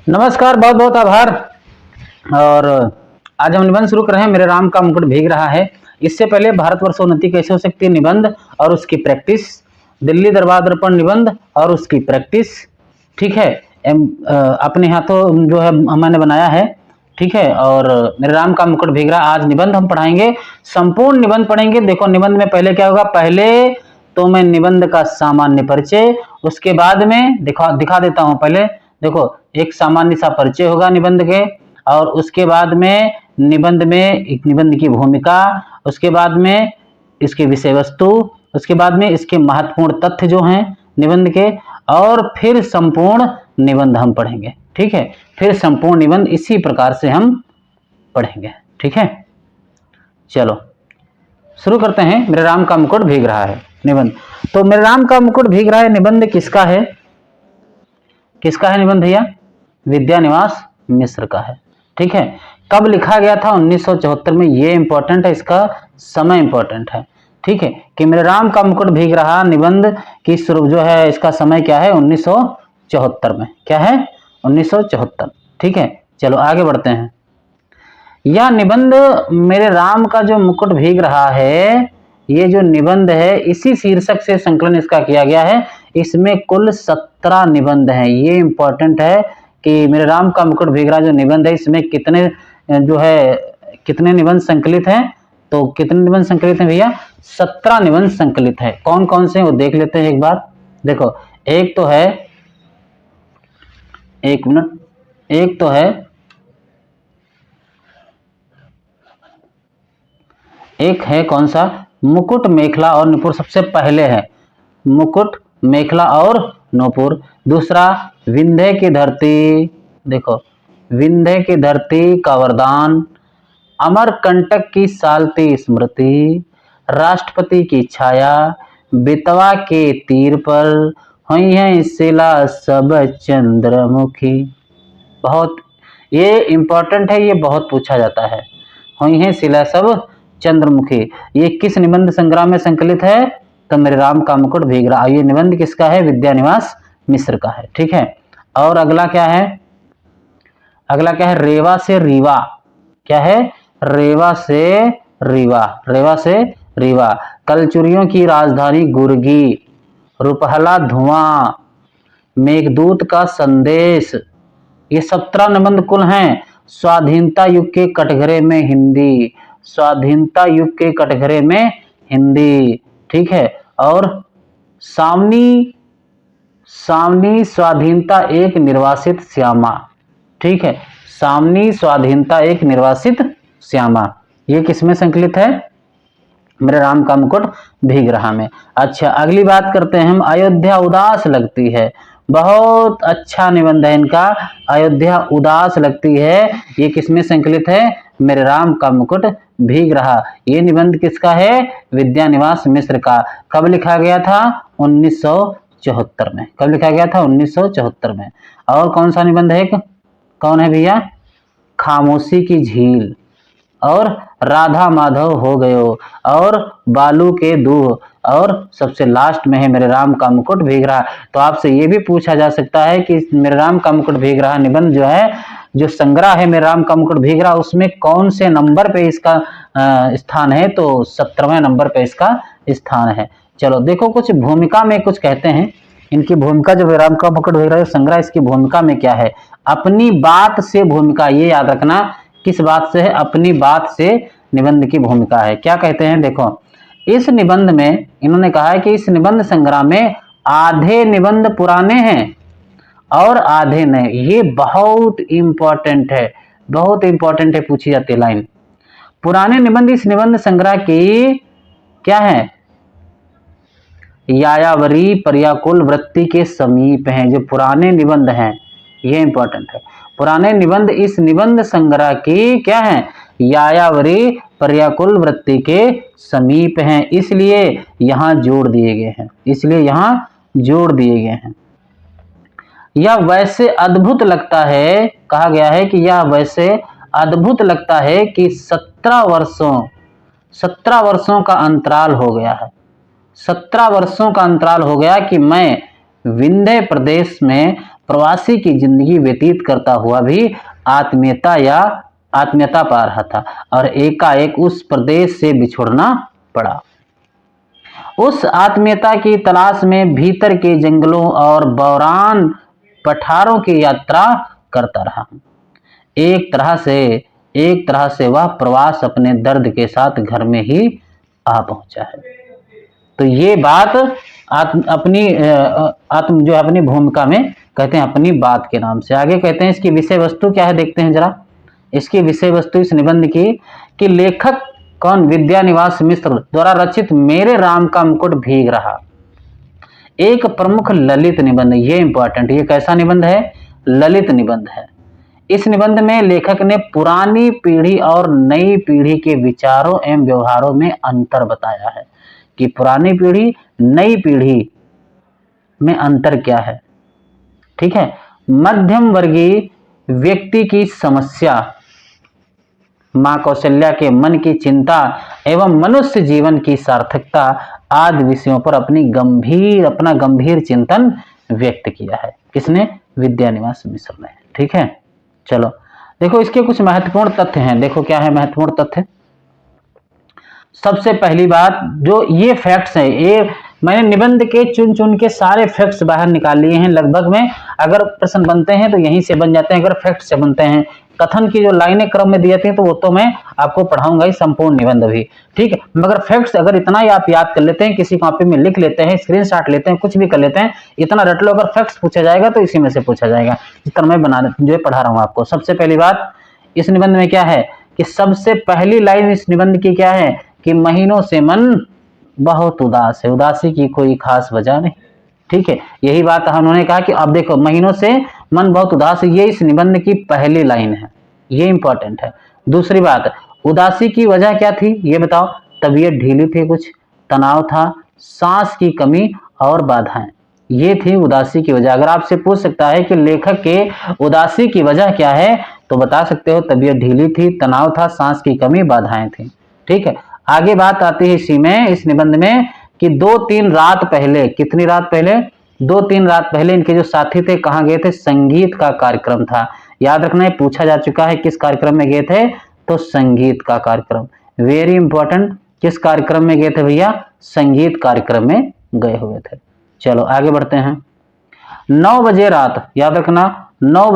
नमस्कार, बहुत बहुत आभार। और आज हम निबंध शुरू कर रहे हैं। मेरे राम का मुकुट भीग रहा है। इससे पहले भारतवर्षोन्नति कैसे हो सकती है निबंध और उसकी प्रैक्टिस, दिल्ली दरबार दर्पण निबंध और उसकी प्रैक्टिस, ठीक है। अपने हाथों जो है मैंने बनाया है, ठीक है। और मेरे राम का मुकुट भीग रहा, आज निबंध हम पढ़ाएंगे, संपूर्ण निबंध पढ़ेंगे। देखो निबंध में पहले क्या होगा, पहले तो मैं निबंध का सामान्य परिचय, उसके बाद में दिखा देता हूं। पहले देखो एक सामान्य सा परिचय होगा निबंध के, और उसके बाद में निबंध में एक निबंध की भूमिका, उसके बाद में इसकी विषय वस्तु, उसके बाद में इसके महत्वपूर्ण तथ्य जो हैं निबंध के, और फिर संपूर्ण निबंध हम पढ़ेंगे, ठीक है। फिर संपूर्ण निबंध इसी प्रकार से हम पढ़ेंगे, ठीक है। चलो शुरू करते हैं। मेरे राम का मुकुट भीग रहा है निबंध। तो मेरे राम का मुकुट भीग रहा है निबंध किसका है? किसका है निबंध भैया? विद्यानिवास मिश्र का है, ठीक है। कब लिखा गया था? 1974 में। ये इंपॉर्टेंट है, इसका समय इंपॉर्टेंट है, ठीक है। कि मेरे राम का मुकुट भीग रहा निबंध की शुरू जो है, इसका समय क्या है? 1974 में। क्या है? 1974, ठीक है। चलो आगे बढ़ते हैं। यह निबंध मेरे राम का जो मुकुट भीग रहा है, ये जो निबंध है इसी शीर्षक से संकलन इसका किया गया है। इसमें कुल 17 निबंध हैं। ये इंपॉर्टेंट है कि मेरे राम का मुकुट भीग रहा जो निबंध है, इसमें कितने जो है कितने निबंध संकलित हैं? तो कितने निबंध संकलित हैं भैया? 17 निबंध संकलित है। कौन कौन से वो देख लेते हैं एक बार। देखो एक तो है, एक मिनट, एक तो है, एक है कौन सा? मुकुट, मेखला और नूपुर। सबसे पहले है मुकुट, मेखला और नूपुर। दूसरा विंध्य की धरती, देखो विंध्य की धरती का वरदान, अमरकंटक की सालती स्मृति, राष्ट्रपति की छाया, बेतवा के तीर पर, हुई है शिला सब चंद्रमुखी। बहुत ये इंपॉर्टेंट है, ये बहुत पूछा जाता है। हुई है शिला सब चंद्रमुखी, ये किस निबंध संग्रह में संकलित है? तो मेरे राम का मुकुट भीग रहा। ये निबंध किसका है? विद्यानिवास मिश्र का है, ठीक है। और अगला क्या है? अगला क्या है? रेवा से रीवा। क्या है? रेवा से रीवा। रेवा से रीवा। कलचुरियों की राजधानी गुर्गी, रुपहला धुआं, मेघदूत का संदेश। ये 17 निबंध कुल हैं। स्वाधीनता युग के कटघरे में हिंदी, स्वाधीनता युग के कटघरे में हिंदी, ठीक है। और सामनी, सामनी स्वाधीनता एक निर्वासित श्यामा, ठीक है। सामनी स्वाधीनता एक निर्वासित श्यामा, ये किसमें संकलित है? मेरे राम का मुकुट भीग रहा में। अच्छा अगली बात करते हैं हम। अयोध्या उदास लगती है, बहुत अच्छा निबंध है इनका। अयोध्या उदास लगती है, ये किसमें संकलित है? मेरे राम का मुकुट भीग रहा। ये निबंध किसका है? विद्यानिवास मिश्र का। कब लिखा गया था? 1974 में। कब लिखा गया था? 1974 में। और कौन सा निबंध है? कौन है भैया? खामोशी की झील, और राधा माधव हो गयो, और बालू के दूह, और सबसे लास्ट में है मेरे राम का मुकुट भीग रहा। तो आपसे ये भी पूछा जा सकता है कि मेरे राम का मुकुट भीग रहा निबंध जो है, जो संग्रह है मेरे राम का मुकुट भीग रहा, उसमें कौन से नंबर पे इसका स्थान है? तो 17वें नंबर पे इसका स्थान है। चलो देखो कुछ भूमिका में कुछ कहते हैं। इनकी भूमिका जो राम का मुकुट भीग रहा है संग्रह, इसकी भूमिका में क्या है? अपनी बात से भूमिका, ये याद रखना। किस बात से है? अपनी बात से निबंध की भूमिका है। क्या कहते हैं? देखो इस निबंध में इन्होंने कहा है कि इस निबंध संग्रह में आधे निबंध पुराने हैं और आधे नए। ये बहुत इंपॉर्टेंट है, बहुत इंपॉर्टेंट है, पूछी जाती है लाइन। पुराने निबंध इस निबंध संग्रह की क्या है? यायावरी पर्याकुल वृत्ति के समीप हैं। जो पुराने निबंध हैं, ये इंपॉर्टेंट है। पुराने निबंध इस निबंध संग्रह की क्या है? यायावरी पर्याकुल वृत्ति के समीप हैं, इसलिए यहां जोड़ दिए गए हैं। इसलिए यहां जोड़ दिए गए हैं। यह वैसे अद्भुत लगता है, कहा गया है कि यह वैसे अद्भुत लगता है कि 17 वर्षों का अंतराल हो गया है। 17 वर्षों का अंतराल हो गया कि मैं विंध्य प्रदेश में प्रवासी की जिंदगी व्यतीत करता हुआ भी आत्मीयता पा रहा था और एकाएक उस प्रदेश से बिछुड़ना पड़ा। उस आत्मीयता की तलाश में भीतर के जंगलों और बौरान पठारों की यात्रा करता रहा। एक तरह से वह प्रवास अपने दर्द के साथ घर में ही आ पहुंचा है। तो ये बात आत्म जो अपनी भूमिका में कहते हैं अपनी बात के नाम से। आगे कहते हैं इसकी विषय वस्तु क्या है, देखते हैं जरा। इसकी विषय वस्तु इस निबंध की कि लेखक कौन, विद्यानिवास मिश्र द्वारा रचित मेरे राम का मुकुट भीग रहा एक प्रमुख ललित निबंध। ये इंपॉर्टेंट, ये कैसा निबंध है, ललित निबंध है। इस निबंध में लेखक ने पुरानी पीढ़ी और नई पीढ़ी के विचारों एवं व्यवहारों में अंतर बताया है कि पुरानी पीढ़ी नई पीढ़ी में अंतर क्या है। ठीक है, मध्यम वर्गीय व्यक्ति की समस्या, मां कौशल्या के मन की चिंता एवं मनुष्य जीवन की सार्थकता आदि विषयों पर अपना गंभीर चिंतन व्यक्त किया है। किसने, विद्यानिवास मिश्र ने। ठीक है, चलो देखो इसके कुछ महत्वपूर्ण तथ्य हैं। देखो क्या है महत्वपूर्ण तथ्य। सबसे पहली बात, जो ये फैक्ट्स हैं, ये मैंने निबंध के चुन के सारे फैक्ट्स बाहर निकाल लिए हैं लगभग में। अगर प्रश्न बनते हैं तो यहीं से बन जाते हैं, अगर फैक्ट्स से बनते हैं। कथन की जो लाइनें क्रम में दी जाती हैं तो वो तो मैं आपको पढ़ाऊंगा ही संपूर्ण निबंध भी। ठीक है, मगर फैक्ट्स अगर इतना ही आप याद कर लेते हैं, किसी कॉपी में लिख लेते हैं, स्क्रीनशॉट लेते हैं, कुछ भी कर लेते हैं, इतना रट लो, अगर फैक्ट्स पूछा जाएगा तो इसी में से पूछा जाएगा, जिस तरह मैं जो पढ़ा रहा हूँ आपको। सबसे पहली बात इस निबंध में क्या है कि सबसे पहली लाइन इस निबंध की क्या है कि महीनों से मन बहुत उदास है। उदासी की कोई खास वजह नहीं। ठीक है, यही बात उन्होंने कहा कि अब देखो महीनों से मन बहुत उदास है, ये इस निबंध की पहली लाइन है, ये इंपॉर्टेंट है। दूसरी बात, उदासी की वजह क्या थी ये बताओ। तबीयत ढीली थी, कुछ तनाव था, सांस की कमी और बाधाएं, ये थी उदासी की वजह। अगर आपसे पूछ सकता है कि लेखक के उदासी की वजह क्या है तो बता सकते हो तबीयत ढीली थी, तनाव था, सांस की कमी, बाधाएं थी। ठीक है, आगे बात आती है इस निबंध में कि 2-3 रात पहले, कितनी रात पहले, 2-3 रात पहले इनके जो साथी थे कहाँ गए थे, संगीत का कार्यक्रम था। याद रखना है, पूछा जा चुका है किस कार्यक्रम में गए थे, तो संगीत का कार्यक्रम। वेरी इंपॉर्टेंट, किस कार्यक्रम में गए थे भैया, संगीत कार्यक्रम में गए हुए थे। चलो आगे बढ़ते हैं। 9 बजे रात, याद रखना 9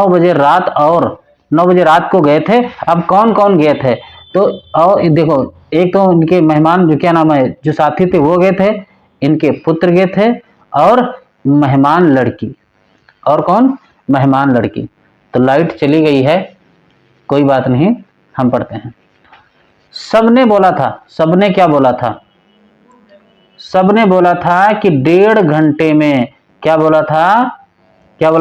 बजे रात और 9 बजे रात को गए थे। अब कौन कौन गए थे तो और देखो, एक तो इनके मेहमान जो क्या नाम है जो साथी थे वो गए थे, इनके पुत्र गए थे और मेहमान लड़की। और कौन, मेहमान लड़की। तो लाइट चली गई है, कोई बात नहीं, हम पढ़ते हैं। सबने बोला था, सबने क्या बोला था, सबने बोला था कि 1.5 घंटे में, क्या बोला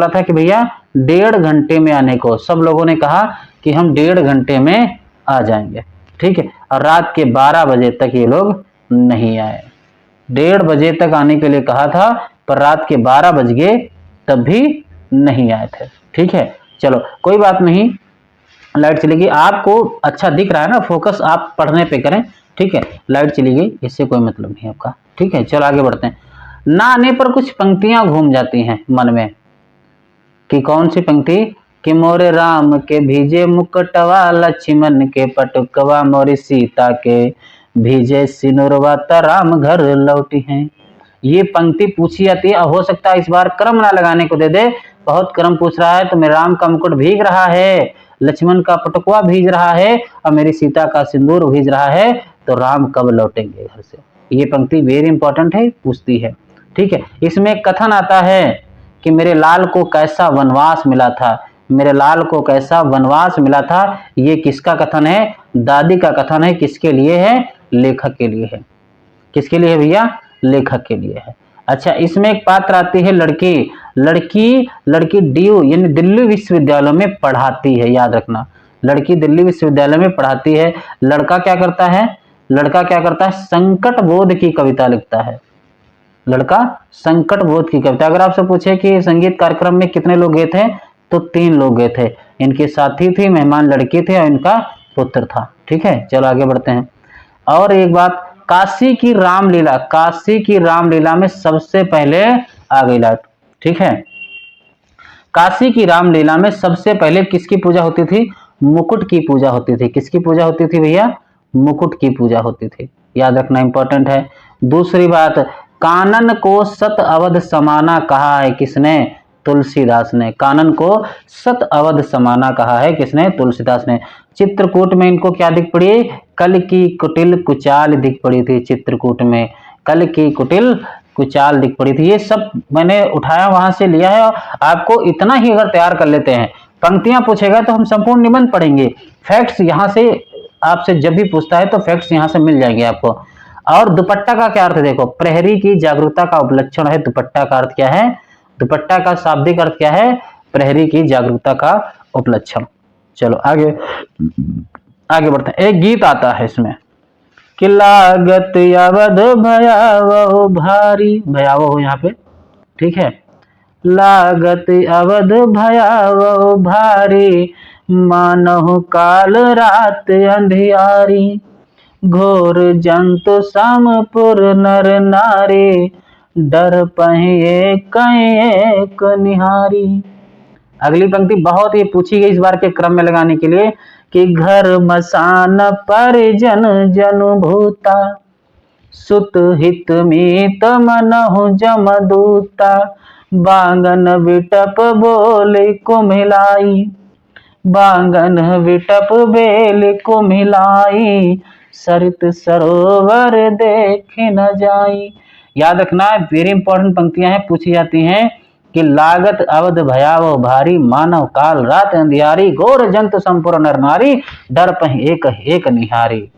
था कि भैया 1.5 घंटे में आने को। सब लोगों ने कहा कि हम 1.5 घंटे में आ जाएंगे। ठीक है, और रात के 12 बजे तक ये लोग नहीं आए। 1.5 बजे तक आने के लिए कहा था पर रात के 12 बज गए तब भी नहीं आए थे। ठीक है, चलो कोई बात नहीं, लाइट चली गई। आपको अच्छा दिख रहा है ना, फोकस आप पढ़ने पे करें। ठीक है, लाइट चली गई, इससे कोई मतलब नहीं आपका। ठीक है, चलो आगे बढ़ते हैं। ना आने पर कुछ पंक्तियां घूम जाती हैं मन में कि कौन सी पंक्ति कि मोरे राम के भीजे मुकुटवा, लक्ष्मण के पटुकवा, मोरी सीता के भीजे सिनुरवा, राम घर लौटी हैं। ये पंक्ति पूछी जाती है। हो सकता है इस बार क्रम ना लगाने को दे दे, बहुत क्रम पूछ रहा है तो मेरे राम का मुकुट भीग रहा है, लक्ष्मण का पटुकवा भीग रहा है और मेरी सीता का सिंदूर भीग रहा है, तो राम कब लौटेंगे घर से। ये पंक्ति वेरी इंपॉर्टेंट है, पूछती है। ठीक है, इसमें कथन आता है कि मेरे लाल को कैसा वनवास मिला था, मेरे लाल को कैसा वनवास मिला था। ये किसका कथन है, दादी का कथन है। किसके लिए है, लेखक के लिए है। किसके लिए है भैया, लेखक के लिए है। अच्छा, इसमें एक पात्र आती है लड़की डीयू यानी दिल्ली विश्वविद्यालय में पढ़ाती है। याद रखना, लड़की दिल्ली विश्वविद्यालय में पढ़ाती है। लड़का क्या करता है, संकट बोध की कविता लिखता है। लड़का संकट बोध की कविता। अगर आपसे पूछे कि संगीत कार्यक्रम में कितने लोग गए थे तो 3 लोग गए थे, इनके साथी थी, मेहमान लड़की थे और इनका पुत्र था। ठीक है, चलो आगे बढ़ते हैं। और एक बात, काशी की रामलीला में सबसे पहले आ गई लाइट। ठीक है, काशी की रामलीला में सबसे पहले किसकी पूजा होती थी? मुकुट की पूजा होती थी। किसकी पूजा होती थी भैया? मुकुट की पूजा होती थी। याद रखना इंपॉर्टेंट है। दूसरी बात, कानन को सत अवध समाना कहा है किसने? तुलसीदास ने। कानन को सत अवध समाना कहा है किसने? तुलसीदास ने। चित्रकूट में इनको क्या दिख पड़ी? कल की कुटिल कुचाल दिख पड़ी थी। चित्रकूट में कल की कुटिल कुचाल दिख पड़ी थी। ये सब मैंने उठाया वहां से लिया है। और आपको इतना ही अगर तैयार कर लेते हैं, पंक्तियां पूछेगा तो हम संपूर्ण निबंध पढ़ेंगे। फैक्ट्स यहां से आपसे जब भी पूछता है तो फैक्ट्स यहां से मिल जाएंगे आपको। और दुपट्टा का क्या अर्थ है? देखो, प्रहरी की जागरूकता का उपलक्षण है दुपट्टा का अर्थ क्या है? दुपट्टा का शाब्दिक अर्थ क्या है? प्रहरी की जागरूकता का उपलक्षण। चलो आगे आगे बढ़ते हैं। एक गीत आता है इसमें कि लागत अवध भयावह भारी, भयावह हो यहाँ पे, ठीक है। लागत अवध भयावह भारी, मानहु काल रात अंधियारी, घोर जंतु समपुर नर नारी, डर पहिए एक निहारी। अगली पंक्ति बहुत ही पूछी गई इस बार के क्रम में लगाने के लिए कि घर मसान परिजन जनु भूता, सुत हित मीत मनहु जमदूता, बांगन विटप बोले कुमिलाई, बांगन विटप बेल कुमिलाई, सरित सरोवर देख न जाई। याद रखना, वेरी इंपॉर्टेंट पंक्तियां हैं, पूछी जाती हैं कि लागत अवध भयावह भारी, मानव काल रात अंधियारी, घोर जंतु संपूर्ण नर नारी, डर पहिं एक एक निहारी।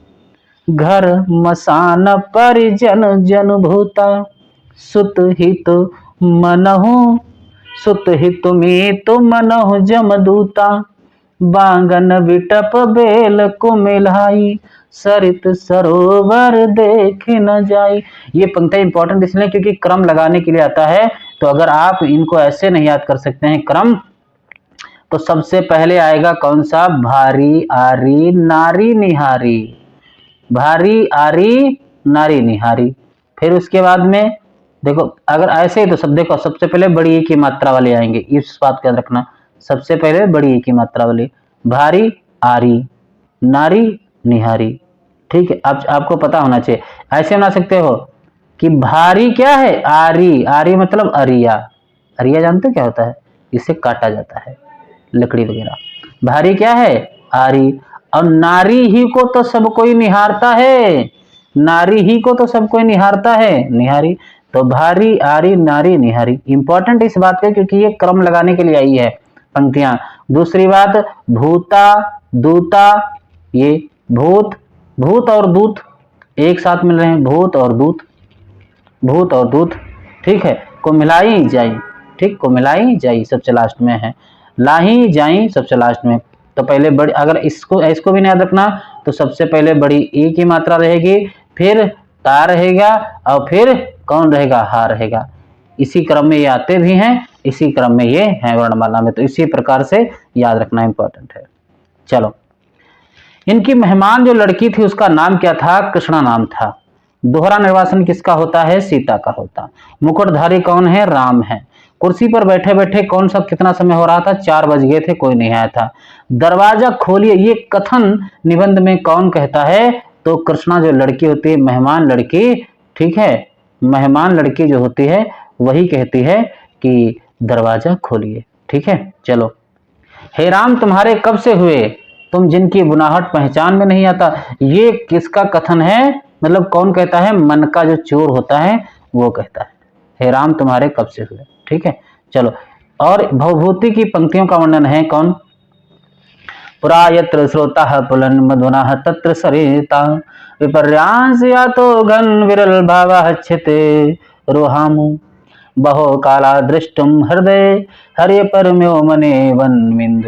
घर मसान परिजन जन भूता, सुत हित मनहु, सुत हित मीत मनहु जमदूता, बांगन विटप बेल कुमिलाई, सरित सरोवर देख न जाई। ये पंक्ति इंपॉर्टेंट इसलिए क्योंकि क्रम लगाने के लिए आता है। तो अगर आप इनको ऐसे नहीं याद कर सकते हैं क्रम, तो सबसे पहले आएगा कौन सा? भारी आरी नारी निहारी, भारी आरी नारी निहारी। फिर उसके बाद में देखो, अगर ऐसे ही तो सब देखो, सबसे पहले बड़ी एक की मात्रा वाले आएंगे, इस बात का याद रखना। सबसे पहले बड़ी एक की मात्रा वाले, भारी आरी नारी निहारी, ठीक है। अब आपको पता होना चाहिए। ऐसे बना सकते हो कि भारी क्या है? आरी, आरी मतलब अरिया। अरिया जानते हो क्या होता है? इसे काटा जाता है, लकड़ी वगैरह। भारी क्या है? आरी। और नारी ही को तो सब कोई निहारता है, नारी ही को तो सब कोई निहारता है, निहारी। तो भारी आरी नारी निहारी, इंपॉर्टेंट इस बात पे क्योंकि ये क्रम लगाने के लिए आई है पंक्तियां। दूसरी बात, भूता दूता, ये भूत, भूत और दूत एक साथ मिल रहे हैं, भूत और दूत, भूत और दूत, ठीक है। को मिलाई जाई, ठीक, को मिलाई जाई सबसे लास्ट में है, लाही जाई सबसे लास्ट में। तो पहले बड़ी, अगर इसको भी याद रखना तो सबसे पहले बड़ी ई की मात्रा रहेगी, फिर ता रहेगा, और फिर कौन रहेगा? हा रहेगा। इसी क्रम में ये आते भी हैं, इसी क्रम में ये हैं वर्णमाला में। तो इसी प्रकार से याद रखना इंपॉर्टेंट है। चलो, इनकी मेहमान जो लड़की थी उसका नाम क्या था? कृष्णा नाम था। दोहरा निर्वासन किसका होता है? सीता का होता। मुकुटधारी कौन है? राम है। कुर्सी पर बैठे बैठे कौन सा कितना समय हो रहा था? 4 बज गए थे, कोई नहीं आया था। दरवाजा खोलिए, ये कथन निबंध में कौन कहता है? तो कृष्णा जो लड़की होती है, मेहमान लड़की, ठीक है, मेहमान लड़की जो होती है वही कहती है कि दरवाजा खोलिए, ठीक है। चलो, हे राम तुम्हारे कब से हुए, तुम जिनकी बुनाहट पहचान में नहीं आता। ये किसका कथन है? मतलब कौन कहता है? मन का जो चोर होता है वो कहता है, हे राम तुम्हारे कब से हुए, ठीक है। चलो, और भवभूति की पंक्तियों का वर्णन है कौन? पुरा यत्र श्रोता पुलन मधुना तत्र सरिता, विपर्यांस या तो घन विरल भावा छिते रोहामु, बहो काला दृष्टुम हृदय हरे परम्यो मने वन्मिंद,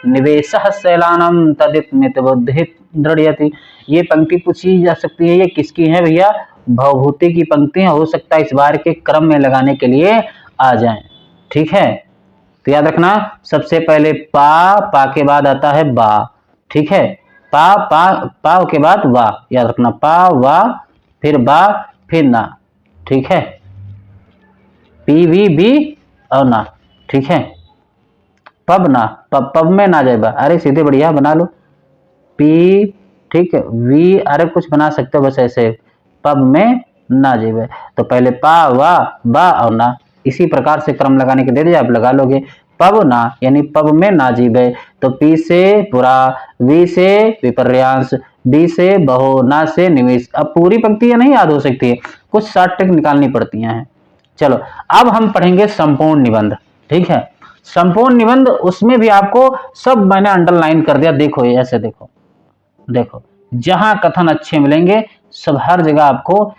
निवेशः शैलानम तदितमित बुद्धि दृढ़यति। ये पंक्ति पूछी जा सकती है, ये किसकी है भैया? भवभूति की पंक्तियां, हो सकता है इस बार के क्रम में लगाने के लिए आ जाएं, ठीक है। तो याद रखना, सबसे पहले पा के बाद आता है बा, ठीक है। पा के बाद वा, याद रखना, पा वा फिर बा फिर ना, ठीक है। पी वी बी और ना, ठीक है। पब ना, पब में ना जाएगा, अरे सीधे बढ़िया बना लो, पी, ठीक है, वी, अरे कुछ बना सकते हो बस ऐसे, पब में ना जेबे। तो पहले पा, वा, बा और ना, इसी प्रकार से क्रम लगाने के दे आप लगा लोगे। पब ना यानी पब में ना जीवे, तो पी से बुरा, वी से विपर्यांश, बी से बहु, ना से निवेश। अब पूरी पंक्तियां नहीं याद हो सकती है, कुछ शॉर्ट ट्रिक निकालनी पड़ती हैं। चलो अब हम पढ़ेंगे संपूर्ण निबंध, ठीक है। संपूर्ण निबंध, उसमें भी आपको सब मैंने अंडरलाइन कर दिया, देखो ये ऐसे देखो, देखो जहां कथन अच्छे मिलेंगे सब हर जगह आपको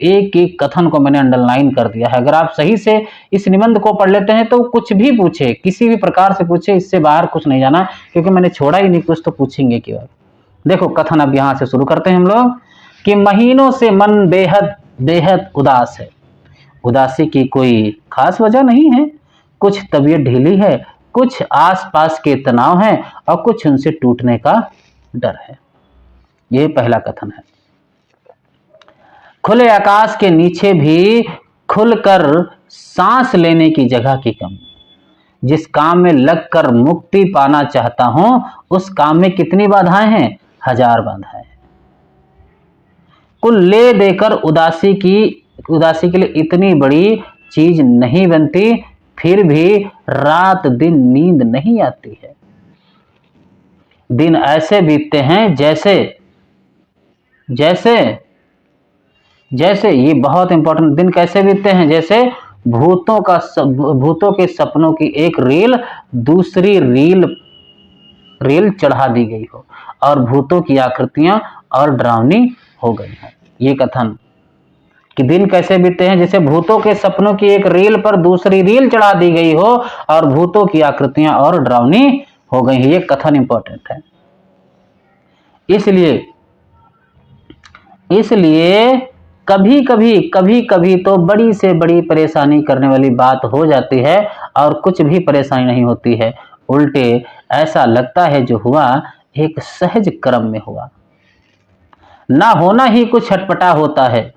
एक एक कथन को मैंने अंडरलाइन कर दिया है। अगर आप सही से इस निबंध को पढ़ लेते हैं तो कुछ भी पूछे, किसी भी प्रकार से पूछे, इससे बाहर कुछ नहीं जाना, क्योंकि मैंने छोड़ा ही नहीं, कुछ तो पूछेंगे क्यों। देखो कथन अब यहां से शुरू करते हैं हम लोग कि महीनों से मन बेहद बेहद उदास है। उदासी की कोई खास वजह नहीं है, कुछ तबीयत ढीली है, कुछ आसपास के तनाव है और कुछ उनसे टूटने का डर है। यह पहला कथन है। खुले आकाश के नीचे भी खुलकर सांस लेने की जगह की कमी। जिस काम में लगकर मुक्ति पाना चाहता हूं उस काम में कितनी बाधाएं हैं, 1000 बाधाएं। कुल ले देकर उदासी के लिए इतनी बड़ी चीज नहीं बनती, फिर भी रात दिन नींद नहीं आती है। दिन ऐसे बीतते हैं जैसे जैसे जैसे ये बहुत इंपॉर्टेंट, दिन कैसे बीतते हैं, जैसे भूतों के सपनों की एक रील दूसरी रील चढ़ा दी गई हो और भूतों की आकृतियां और डरावनी हो गई हैं। ये कथन कि दिन कैसे बीतते हैं जैसे भूतों के सपनों की एक रील पर दूसरी रील चढ़ा दी गई हो और भूतों की आकृतियां और डरावनी हो गई हैं। ये कथन इंपॉर्टेंट है। इसलिए कभी कभी तो बड़ी से बड़ी परेशानी करने वाली बात हो जाती है और कुछ भी परेशानी नहीं होती है, उल्टे ऐसा लगता है जो हुआ एक सहज क्रम में हुआ। ना होना ही कुछ छटपटा होता है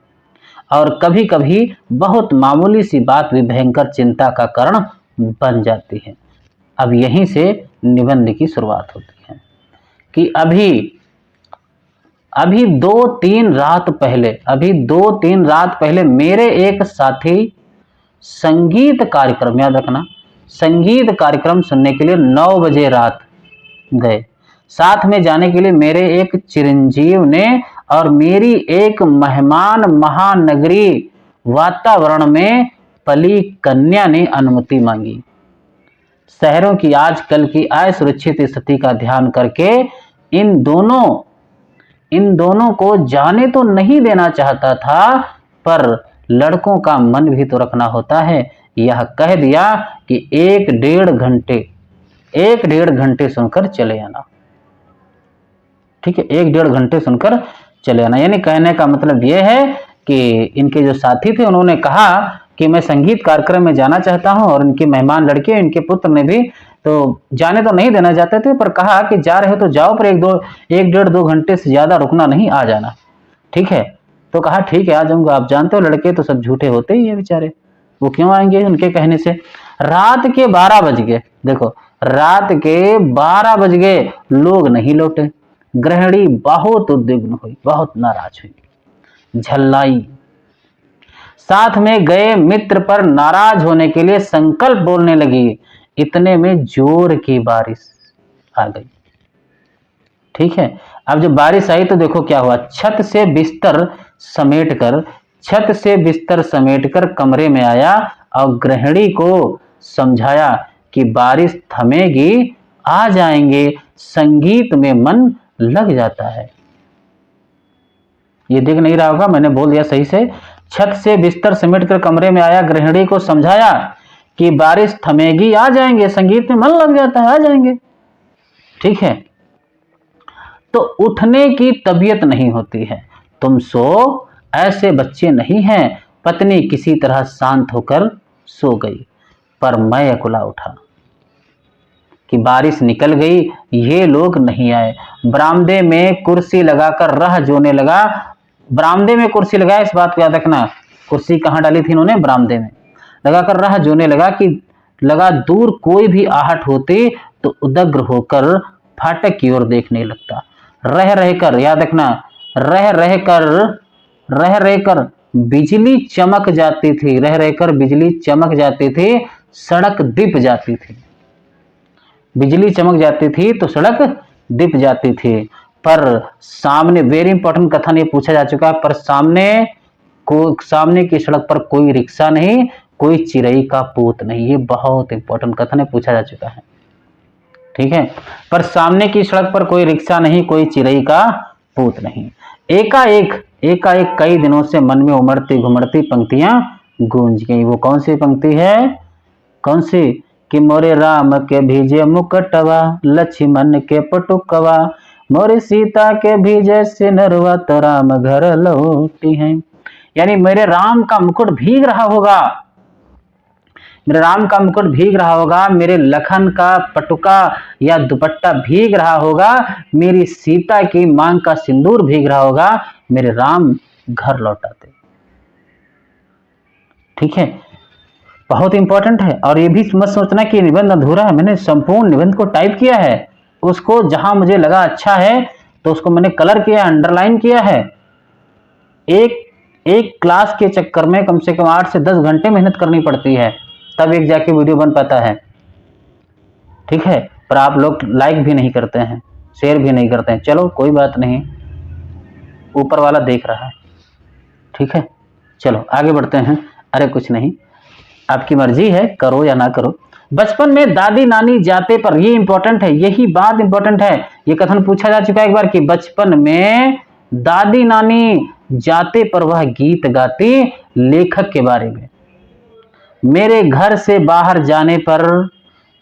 और कभी कभी बहुत मामूली सी बात भी भयंकर चिंता का कारण बन जाती है। अब यहीं से निबंध की शुरुआत होती है कि अभी 2-3 रात पहले मेरे एक साथी संगीत कार्यक्रम, याद रखना, संगीत कार्यक्रम सुनने के लिए 9 बजे रात गए। साथ में जाने के लिए मेरे एक चिरंजीव ने और मेरी एक मेहमान महानगरीय वातावरण में पली कन्या ने अनुमति मांगी। शहरों की आजकल की असुरक्षित स्थिति का ध्यान करके इन दोनों को जाने तो नहीं देना चाहता था, पर लड़कों का मन भी तो रखना होता है। यह कह दिया कि 1-1.5 घंटे सुनकर चले आना, ठीक है, 1-1.5 घंटे सुनकर चले आना। यानी कहने का मतलब यह है कि इनके जो साथी थे उन्होंने कहा कि मैं संगीत कार्यक्रम में जाना चाहता हूं और इनकी मेहमान लड़के, इनके पुत्र ने भी तो जाने तो नहीं देना चाहते थे, पर कहा कि जा रहे हो तो जाओ, पर 1-1.5-2 घंटे से ज्यादा रुकना नहीं, आ जाना, ठीक है। तो कहा ठीक है आ जाऊंगा। आप जानते हो लड़के तो सब झूठे होते ही है बेचारे, वो क्यों आएंगे उनके कहने से। रात के 12 बज गए, देखो रात के 12 बज गए, लोग नहीं लौटे। गृहिणी बहुत उद्विग्न हुई, बहुत नाराज हुई, झल्लाई। साथ में गए मित्र पर नाराज होने के लिए संकल्प बोलने लगी। इतने में जोर की बारिश आ गई, ठीक है। अब जब बारिश आई तो देखो क्या हुआ, छत से बिस्तर समेटकर कमरे में आया और गृहिणी को समझाया कि बारिश थमेगी, आ जाएंगे, संगीत में मन लग जाता है। ये दिख नहीं रहा होगा, मैंने बोल दिया सही से। छत से बिस्तर समेटकर कमरे में आया, गृहिणी को समझाया कि बारिश थमेगी, आ जाएंगे, संगीत में मन लग जाता है, आ जाएंगे, ठीक है। तो उठने की तबीयत नहीं होती है, तुम सो, ऐसे बच्चे नहीं हैं। पत्नी किसी तरह शांत होकर सो गई, पर मैं अकुला उठा कि बारिश निकल गई, ये लोग नहीं आए। बरामदे में कुर्सी लगाकर राह जोने लगा। बरामदे में कुर्सी लगाया, इस बात को याद रखना, कुर्सी कहां डाली थी इन्होंने, बरामदे में लगाकर राह जोने लगा कि लगा दूर कोई भी आहट होती तो उदग्र होकर फाटक की ओर देखने लगता। रह रहकर, याद रखना, रह रहकर बिजली चमक जाती थी, रह रहकर बिजली चमक जाती थी, सड़क दिप जाती थी। बिजली चमक जाती थी तो सड़क दिप जाती थी। पर सामने, वेरी इंपॉर्टेंट कथन ये पूछा जा चुका है, पर सामने की सड़क पर कोई रिक्शा नहीं, कोई चिरई का पूत नहीं। ये बहुत इंपॉर्टेंट कथन है, पूछा जा चुका है। ठीक है, पर सामने की सड़क पर कोई रिक्शा नहीं, कोई चिरई का पूत नहीं। एकाएक कई दिनों से मन में उमड़ती घुमड़ती पंक्तियां गूंज गई। वो कौन सी पंक्ति है? कौन सी? कि मोरे राम के भीजे मुकटवा, लक्ष्मण के पटुकवा, मोरे सीता के भीजे सिनरवा, तो राम घर लौटी हैं। यानी मेरे राम का मुकुट भीग रहा होगा, मेरे राम का मुकुट भीग रहा होगा, मेरे लखन का पटुका या दुपट्टा भीग रहा होगा, मेरी सीता की मांग का सिंदूर भीग रहा होगा, मेरे राम घर लौटाते। ठीक है, बहुत इंपॉर्टेंट है। और ये भी मत सोचना कि निबंध अधूरा है, मैंने संपूर्ण निबंध को टाइप किया है, उसको जहां मुझे लगा अच्छा है तो उसको मैंने कलर किया, अंडरलाइन किया है। एक क्लास के चक्कर में कम से कम 8 से 10 घंटे मेहनत करनी पड़ती है, तब एक जाके वीडियो बन पाता है। ठीक है, पर आप लोग लाइक भी नहीं करते हैं, शेयर भी नहीं करते हैं। चलो कोई बात नहीं, ऊपर वाला देख रहा है। ठीक है, चलो आगे बढ़ते हैं। अरे कुछ नहीं, आपकी मर्जी है, करो या ना करो। बचपन में दादी नानी जाते पर, ये इंपॉर्टेंट है, यही बात इंपॉर्टेंट है। ये कथन पूछा जा चुका है एक बार कि बचपन में दादी नानी जाते पर वह गीत गाती, लेखक के बारे में। मेरे घर से बाहर जाने पर,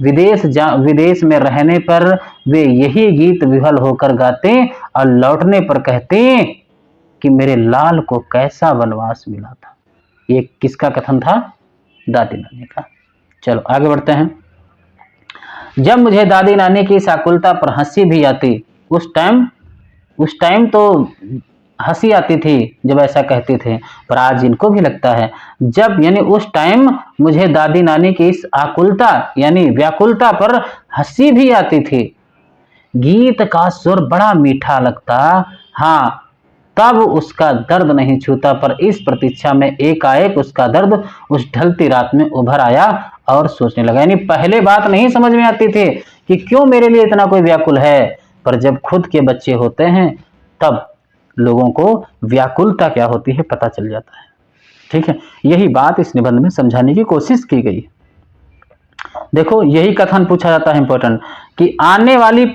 विदेश में रहने पर वे यही गीत विह्वल होकर गाते और लौटने पर कहते कि मेरे लाल को कैसा वनवास मिला था। ये किसका कथन था? दादी नानी का। चलो आगे बढ़ते हैं। जब मुझे दादी नानी की इस आकुलता पर हंसी भी आती, उस टाइम तो हंसी आती थी जब ऐसा कहते थे, पर आज इनको भी लगता है। जब यानी उस टाइम मुझे दादी नानी की इस आकुलता यानी व्याकुलता पर हंसी भी आती थी। गीत का सुर बड़ा मीठा लगता, हाँ तब उसका दर्द नहीं छूता, पर इस प्रतीक्षा में एकाएक उसका दर्द उस ढलती रात में उभर आया और सोचने लगा। यानी पहले बात नहीं समझ में आती थी कि क्यों मेरे लिए इतना कोई व्याकुल है, पर जब खुद के बच्चे होते हैं तब लोगों को व्याकुलता क्या होती है पता चल जाता है। ठीक है, यही बात इस निबंध में समझाने की कोशिश की गई। देखो यही कथन पूछा जाता है इंपॉर्टेंट, कि आने वाली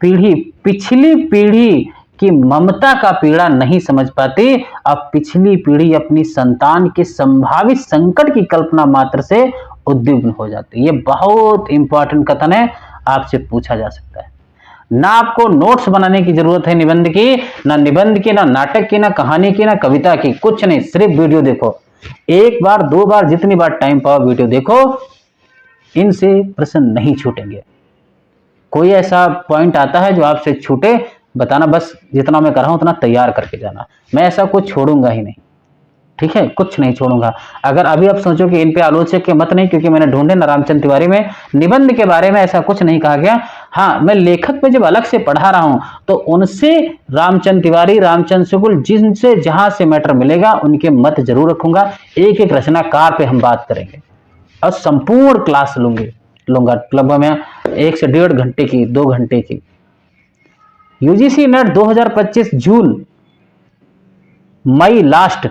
पीढ़ी पिछली पीढ़ी की ममता का पीड़ा नहीं समझ पाती। अब पिछली पीढ़ी अपनी संतान के संभावित संकट की कल्पना मात्र से उद्विग्न हो जाती है। ये बहुत इंपॉर्टेंट कथन है, आपसे पूछा जा सकता है। ना आपको नोट्स बनाने की जरूरत है निबंध की, ना निबंध की, ना नाटक की, ना कहानी की, ना कविता की, कुछ नहीं, सिर्फ वीडियो देखो। एक बार 2 बार जितनी बार टाइम पाओ वीडियो देखो, इनसे प्रश्न नहीं छूटेंगे। कोई ऐसा पॉइंट आता है जो आपसे छूटे, बताना, बस जितना मैं कर रहा हूं उतना तैयार करके जाना, मैं ऐसा कुछ छोड़ूंगा ही नहीं। ठीक है, कुछ नहीं छोड़ूंगा। अगर अभी आप सोचो कि इन पे आलोचक के मत नहीं, क्योंकि मैंने ढूंढे ना रामचंद्र तिवारी में निबंध के बारे में ऐसा कुछ नहीं कहा गया। हाँ, मैं लेखक पे जब अलग से पढ़ा रहा हूं तो उनसे रामचंद्र तिवारी, रामचंद्र शुक्ल, जिनसे जहां से मैटर मिलेगा उनके मत जरूर रखूंगा। एक एक रचनाकार पे हम बात करेंगे और संपूर्ण क्लास लूंगा, लगभग मैं 1 से 1.5 घंटे की, 2 घंटे की। यूजीसी नेट 2025 मई लास्ट,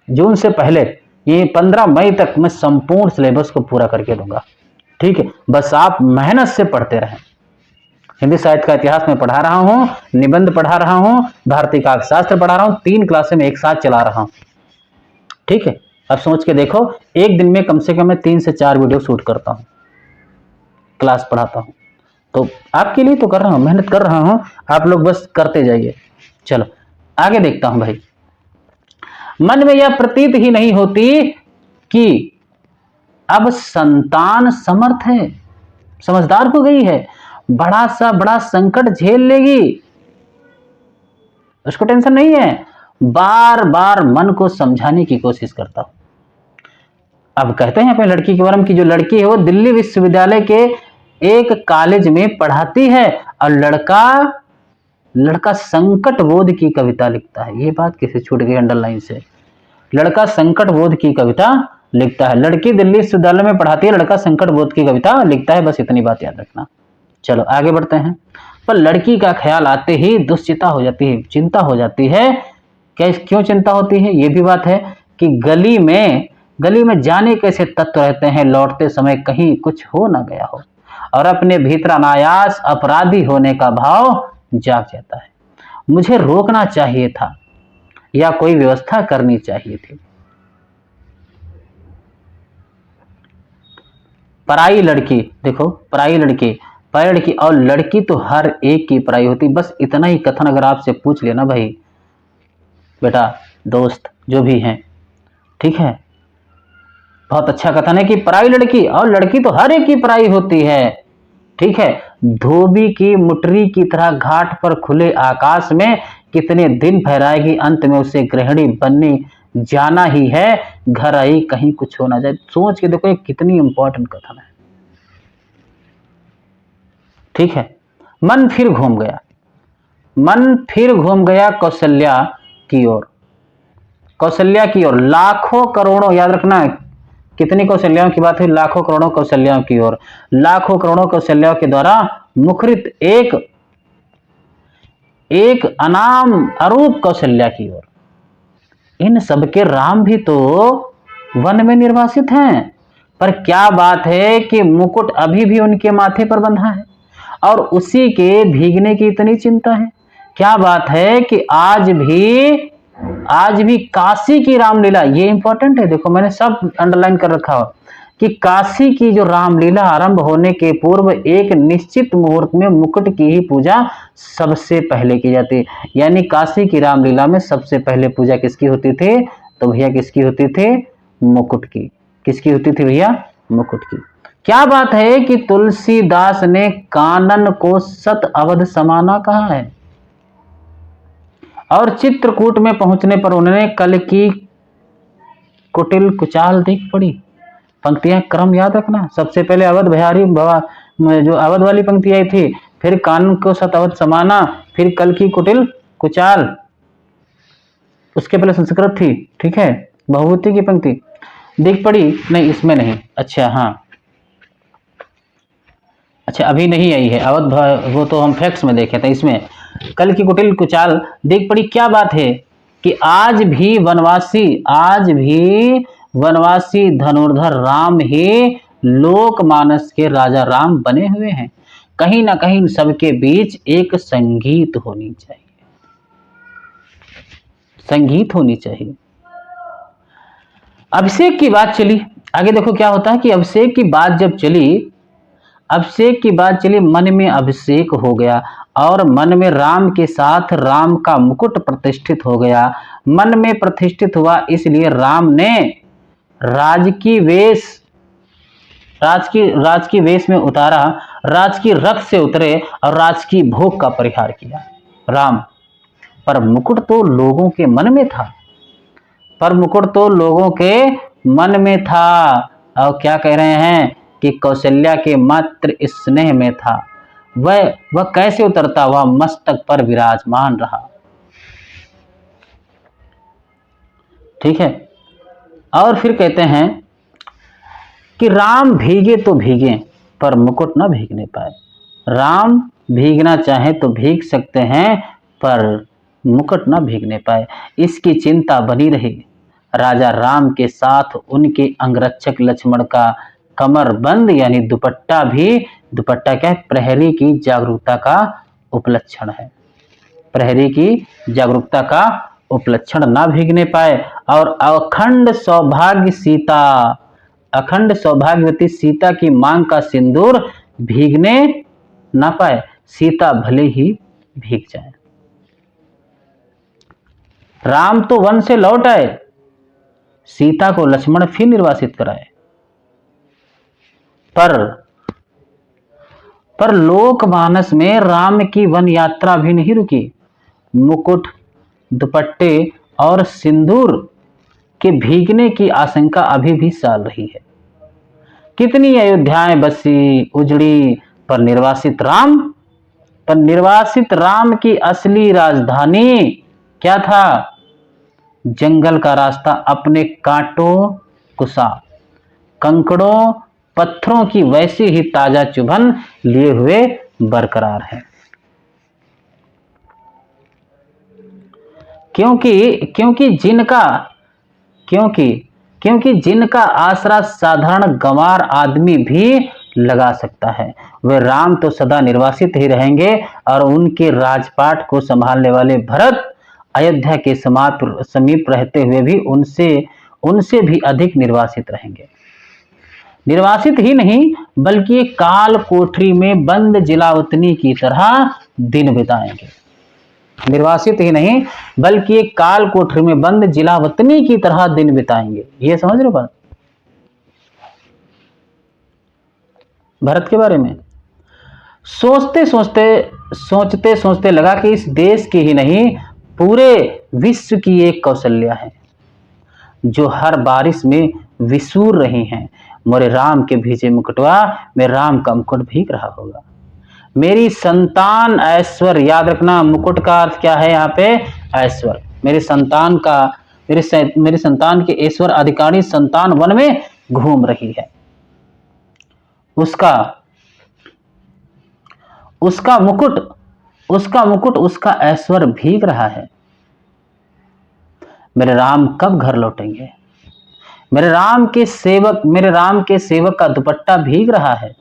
जून से पहले, ये 15 मई तक मैं संपूर्ण सिलेबस को पूरा करके दूंगा। ठीक है, बस आप मेहनत से पढ़ते रहें। हिंदी साहित्य का इतिहास में पढ़ा रहा हूं, निबंध पढ़ा रहा हूं, भारतीय काव्यशास्त्र पढ़ा रहा हूं, 3 क्लासें में एक साथ चला रहा हूं। ठीक है, अब सोच के देखो, एक दिन में कम से कम मैं 3 से 4 वीडियो शूट करता हूं, क्लास पढ़ाता हूं। तो आपके लिए तो कर रहा हूं, मेहनत कर रहा हूं, आप लोग बस करते जाइए। चलो आगे देखता हूं भाई। मन में यह प्रतीत ही नहीं होती कि अब संतान समर्थ है, समझदार हो गई है, बड़ा संकट झेल लेगी, उसको टेंशन नहीं है। बार बार मन को समझाने की कोशिश करता हूं, अब कहते हैं अपने लड़की के बारे में कि जो लड़की है वो दिल्ली विश्वविद्यालय के एक कॉलेज में पढ़ाती है और लड़का संकट बोध की कविता लिखता है। ये बात किसे छूट गई अंडरलाइन से। लड़का संकट बोध की कविता लिखता है। लड़की दिल्ली विश्वविद्यालय में पढ़ाती है, लड़का संकट बोध की कविता लिखता है। बस इतनी बात याद रखना। चलो आगे बढ़ते हैं। पर लड़की का ख्याल आते ही दुश्चिंता हो जाती है, चिंता हो जाती है। क्यों चिंता होती है? ये भी बात है कि गली में जाने कैसे तत्व रहते हैं, लौटते समय कहीं कुछ हो ना गया हो, और अपने भीतर अनायास अपराधी होने का भाव जाग जाता है। मुझे रोकना चाहिए था या कोई व्यवस्था करनी चाहिए थी। पराई लड़की, देखो पराई लड़की और लड़की तो हर एक की पराई होती। बस इतना ही कथन अगर आपसे पूछ लेना भाई, बेटा, दोस्त, जो भी हैं, ठीक है, बहुत अच्छा कथन है कि पराई लड़की और लड़की तो हर एक की पराई होती है, ठीक है। धोबी की मुटरी की तरह घाट पर खुले आकाश में कितने दिन फहराएगी, अंत में उसे गृहिणी बनने जाना ही है, घर आई कहीं कुछ हो ना जाए। सोच के देखो ये कितनी इंपॉर्टेंट कथन है, ठीक है। मन फिर घूम गया कौशल्या की ओर। लाखों करोड़ों, याद रखना कितनी कौशल्याओं की बात हुई, लाखों करोड़ों कौशल्याओं की ओर। लाखों करोड़ों कौशल्याओं के द्वारा मुखरित एक अनाम अरूप कौशल्या की ओर। इन सबके राम भी तो वन में निर्वासित हैं, पर क्या बात है कि मुकुट अभी भी उनके माथे पर बंधा है और उसी के भीगने की इतनी चिंता है। क्या बात है कि आज भी काशी की रामलीला, ये इंपॉर्टेंट है, देखो मैंने सब अंडरलाइन कर रखा हो कि काशी की जो रामलीला आरंभ होने के पूर्व एक निश्चित मुहूर्त में मुकुट की ही पूजा सबसे पहले की जाती है। यानी काशी की रामलीला में सबसे पहले पूजा किसकी होती थी? तो भैया किसकी होती थी? मुकुट की। किसकी होती थी भैया? मुकुट की। क्या बात है कि तुलसीदास ने कानन को सत अवध समाना कहा है, और चित्रकूट में पहुंचने पर उन्होंने कल की कुटिल कुचाल देख पड़ी। पंक्तियां क्रम याद रखना, सबसे पहले अवध बिहारी जो अवध वाली पंक्ति आई थी, फिर कानन को सत अवध समाना, फिर कल की कुटिल कुचाल, उसके पहले संस्कृत थी, ठीक है, बहुभूति की पंक्ति देख पड़ी। नहीं इसमें नहीं, अच्छा हाँ, अच्छा अभी नहीं आई है अवध, वो तो हम फैक्ट्स में देखे थे। इसमें कल की कुटिल कुचाल देख पड़ी। क्या बात है कि आज भी वनवासी धनुर्धर राम ही लोकमानस के राजा राम बने हुए हैं। कहीं ना कहीं सबके बीच एक संगीत होनी चाहिए। अभिषेक की बात चली, आगे देखो क्या होता है कि अभिषेक की बात चली, मन में अभिषेक हो गया और मन में राम के साथ राम का मुकुट प्रतिष्ठित हो गया। मन में प्रतिष्ठित हुआ, इसलिए राम ने राजकी वेश में उतारा, राजकी रथ से उतरे और राजकी भोग का परिहार किया राम। पर मुकुट तो लोगों के मन में था, और क्या कह रहे हैं कि कौशल्या के मात्र स्नेह में था। वह कैसे उतरता? वह मस्तक पर विराजमान रहा, ठीक है। और फिर कहते हैं कि राम भीगे तो भीगे पर मुकुट न भीगने पाए। राम भीगना चाहे तो भीग सकते हैं पर मुकुट न भीगने पाए, इसकी चिंता बनी रही। राजा राम के साथ उनके अंगरक्षक लक्ष्मण का कमरबंद यानी दुपट्टा क्या है? प्रहरी की जागरूकता का उपलक्षण है। प्रहरी की जागरूकता का उपलक्षण ना भीगने पाए, और अखंड सौभाग्यवती सीता की मांग का सिंदूर भीगने ना पाए। सीता भले ही भीग जाए। राम तो वन से लौट आए, सीता को लक्ष्मण फिर निर्वासित कराए, पर लोकमानस में राम की वन यात्रा भी नहीं रुकी। मुकुट, दुपट्टे और सिंदूर के भीगने की आशंका अभी भी साल रही है। कितनी अयोध्याएं बसी उजड़ी, पर निर्वासित राम की असली राजधानी क्या था? जंगल का रास्ता अपने कांटों, कुसा, कंकड़ों, पत्थरों की वैसी ही ताजा चुभन लिए हुए बरकरार है। क्योंकि जिनका आसरा साधारण गंवार आदमी भी लगा सकता है, वे राम तो सदा निर्वासित ही रहेंगे और उनके राजपाट को संभालने वाले भरत अयोध्या के समीप रहते हुए भी उनसे भी अधिक निर्वासित रहेंगे। निर्वासित ही नहीं बल्कि काल कोठरी में बंद जिलावतनी की तरह दिन बिताएंगे। निर्वासित ही नहीं बल्कि काल कोठरी में बंद जिलावतनी की तरह दिन बिताएंगे। ये समझ रहे हो बात भरत के बारे में? सोचते सोचते लगा कि इस देश की ही नहीं पूरे विश्व की एक कौशल्या है जो हर बारिश में विसूर रही हैं। मोरे राम के भीजे मुकुटवा में राम का मुकुट भीग रहा होगा। मेरी संतान ऐश्वर्य, याद रखना मुकुट का अर्थ क्या है यहाँ पे? ऐश्वर्य। मेरी संतान के ऐश्वर्य अधिकारी संतान वन में घूम रही है। उसका मुकुट उसका ऐश्वर्य भीग रहा है। मेरे राम कब घर लौटेंगे? मेरे राम के सेवक का दुपट्टा भीग रहा है।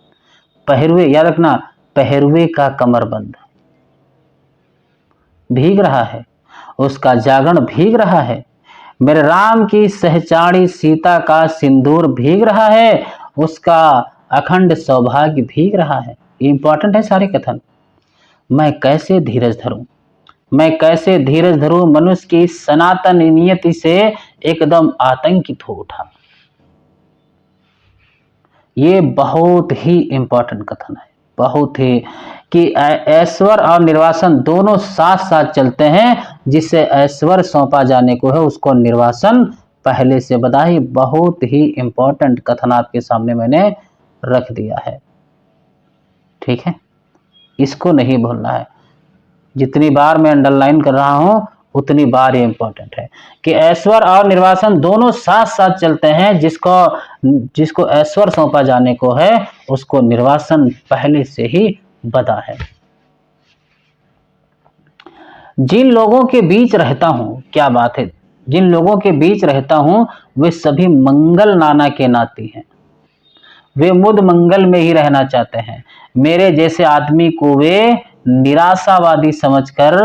पहरुए, याद रखना, पहरुए का कमरबंद भीग रहा है। उसका जागरण भीग रहा है। मेरे राम की सहचाड़ी सीता का सिंदूर भीग रहा है। उसका अखंड सौभाग्य भीग रहा है। इंपॉर्टेंट है सारे कथन। मैं कैसे धीरज धरूं? मनुष्य की सनातन नियति से एकदम आतंकित हो उठा। ये बहुत ही इंपॉर्टेंट कथन है, बहुत ही, कि ऐश्वर्य और निर्वासन दोनों साथ साथ चलते हैं। जिसे ऐश्वर्य सौंपा जाने को है उसको निर्वासन पहले से बधाई। बहुत ही इंपॉर्टेंट कथन आपके सामने मैंने रख दिया है, ठीक है? इसको नहीं भूलना है। जितनी बार मैं अंडरलाइन कर रहा हूं उतनी बार ये इंपॉर्टेंट है कि ऐश्वर्य और निर्वासन दोनों साथ साथ चलते हैं। जिसको ऐश्वर्य सौंपा जाने को है उसको निर्वासन पहले से ही बता है। जिन लोगों के बीच रहता हूं, क्या बात है, जिन लोगों के बीच रहता हूं वे सभी मंगल नाना के नाती हैं। वे मुद मंगल में ही रहना चाहते हैं। मेरे जैसे आदमी को वे निराशावादी समझकर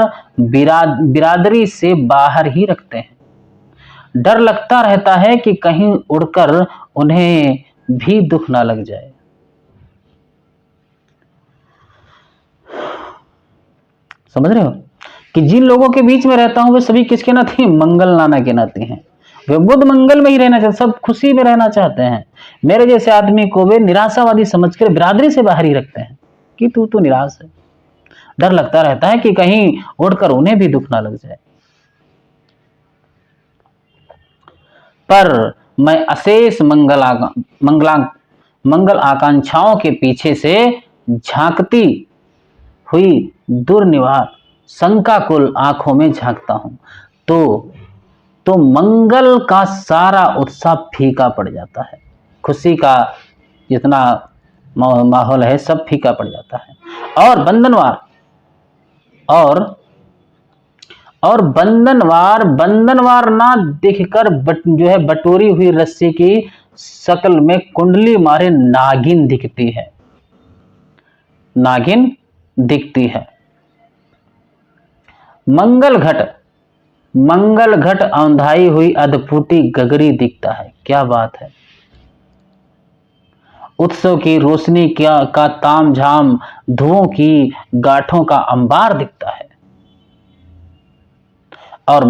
बिरादरी से बाहर ही रखते हैं। डर लगता रहता है कि कहीं उड़कर उन्हें भी दुख ना लग जाए। समझ रहे हो कि जिन लोगों के बीच में रहता हूं वे सभी किसके नाते? मंगल नाना के नाते हैं। वे बुध मंगल में ही रहना चाहते, सब खुशी में रहना चाहते हैं। मेरे जैसे आदमी को वे निराशावादी समझकर बिरादरी से बाहर ही रखते हैं कि तू तो निराश है। डर लगता रहता है कि कहीं उड़कर उन्हें भी दुख ना लग जाए। पर मैं अशेष मंगल आकांक्षाओं के पीछे से झांकती हुई दुर्निवार शंकाकुल आंखों में झांकता हूं तो मंगल का सारा उत्साह फीका पड़ जाता है। खुशी का जितना माहौल है सब फीका पड़ जाता है। और बंधनवार ना दिखकर जो है बटोरी हुई रस्सी की शक्ल में कुंडली मारे नागिन दिखती है। मंगल घट औंधाई हुई अधफूटी गगरी दिखता है। क्या बात है! उत्सव की रोशनी का तामझाम धुओं की गांठों का अंबार दिखता है। और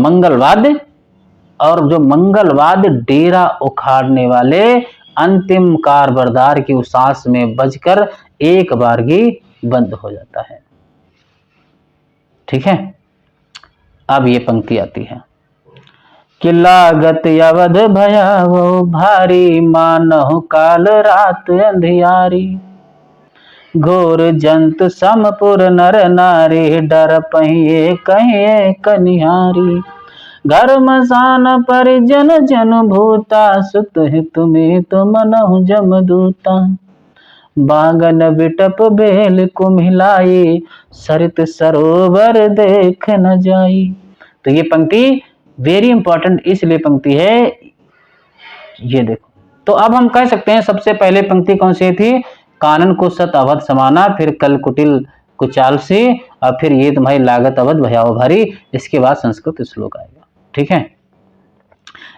मंगलवाद्य डेरा उखाड़ने वाले अंतिम कारबरदार की उसास में बजकर एक बारगी बंद हो जाता है। ठीक है, अब ये पंक्ति आती है कि लागत अवध भयावो भारी, मानहु काल रात अंधियारी। घोर जंतु समपुर नर नारी, डर पहिए कहिए कनिहारी। घर मसान परिजन जन भूता, सुत हितु में तो मनहु जमदूता। बांगन बिटप बेल कुम्हिलाई, सरित सरोवर देख न जाई। तो ये पंक्ति वेरी इंपॉर्टेंट इसलिए पंक्ति है, ये देखो। तो अब हम कह सकते हैं सबसे पहले पंक्ति कौन सी थी? कानन को सत अवध समाना, फिर कल कुटिल कुचाल से, और फिर ये तुम्हारी लागत अवध भयावह भारी। इसके बाद संस्कृत श्लोक आएगा। ठीक है,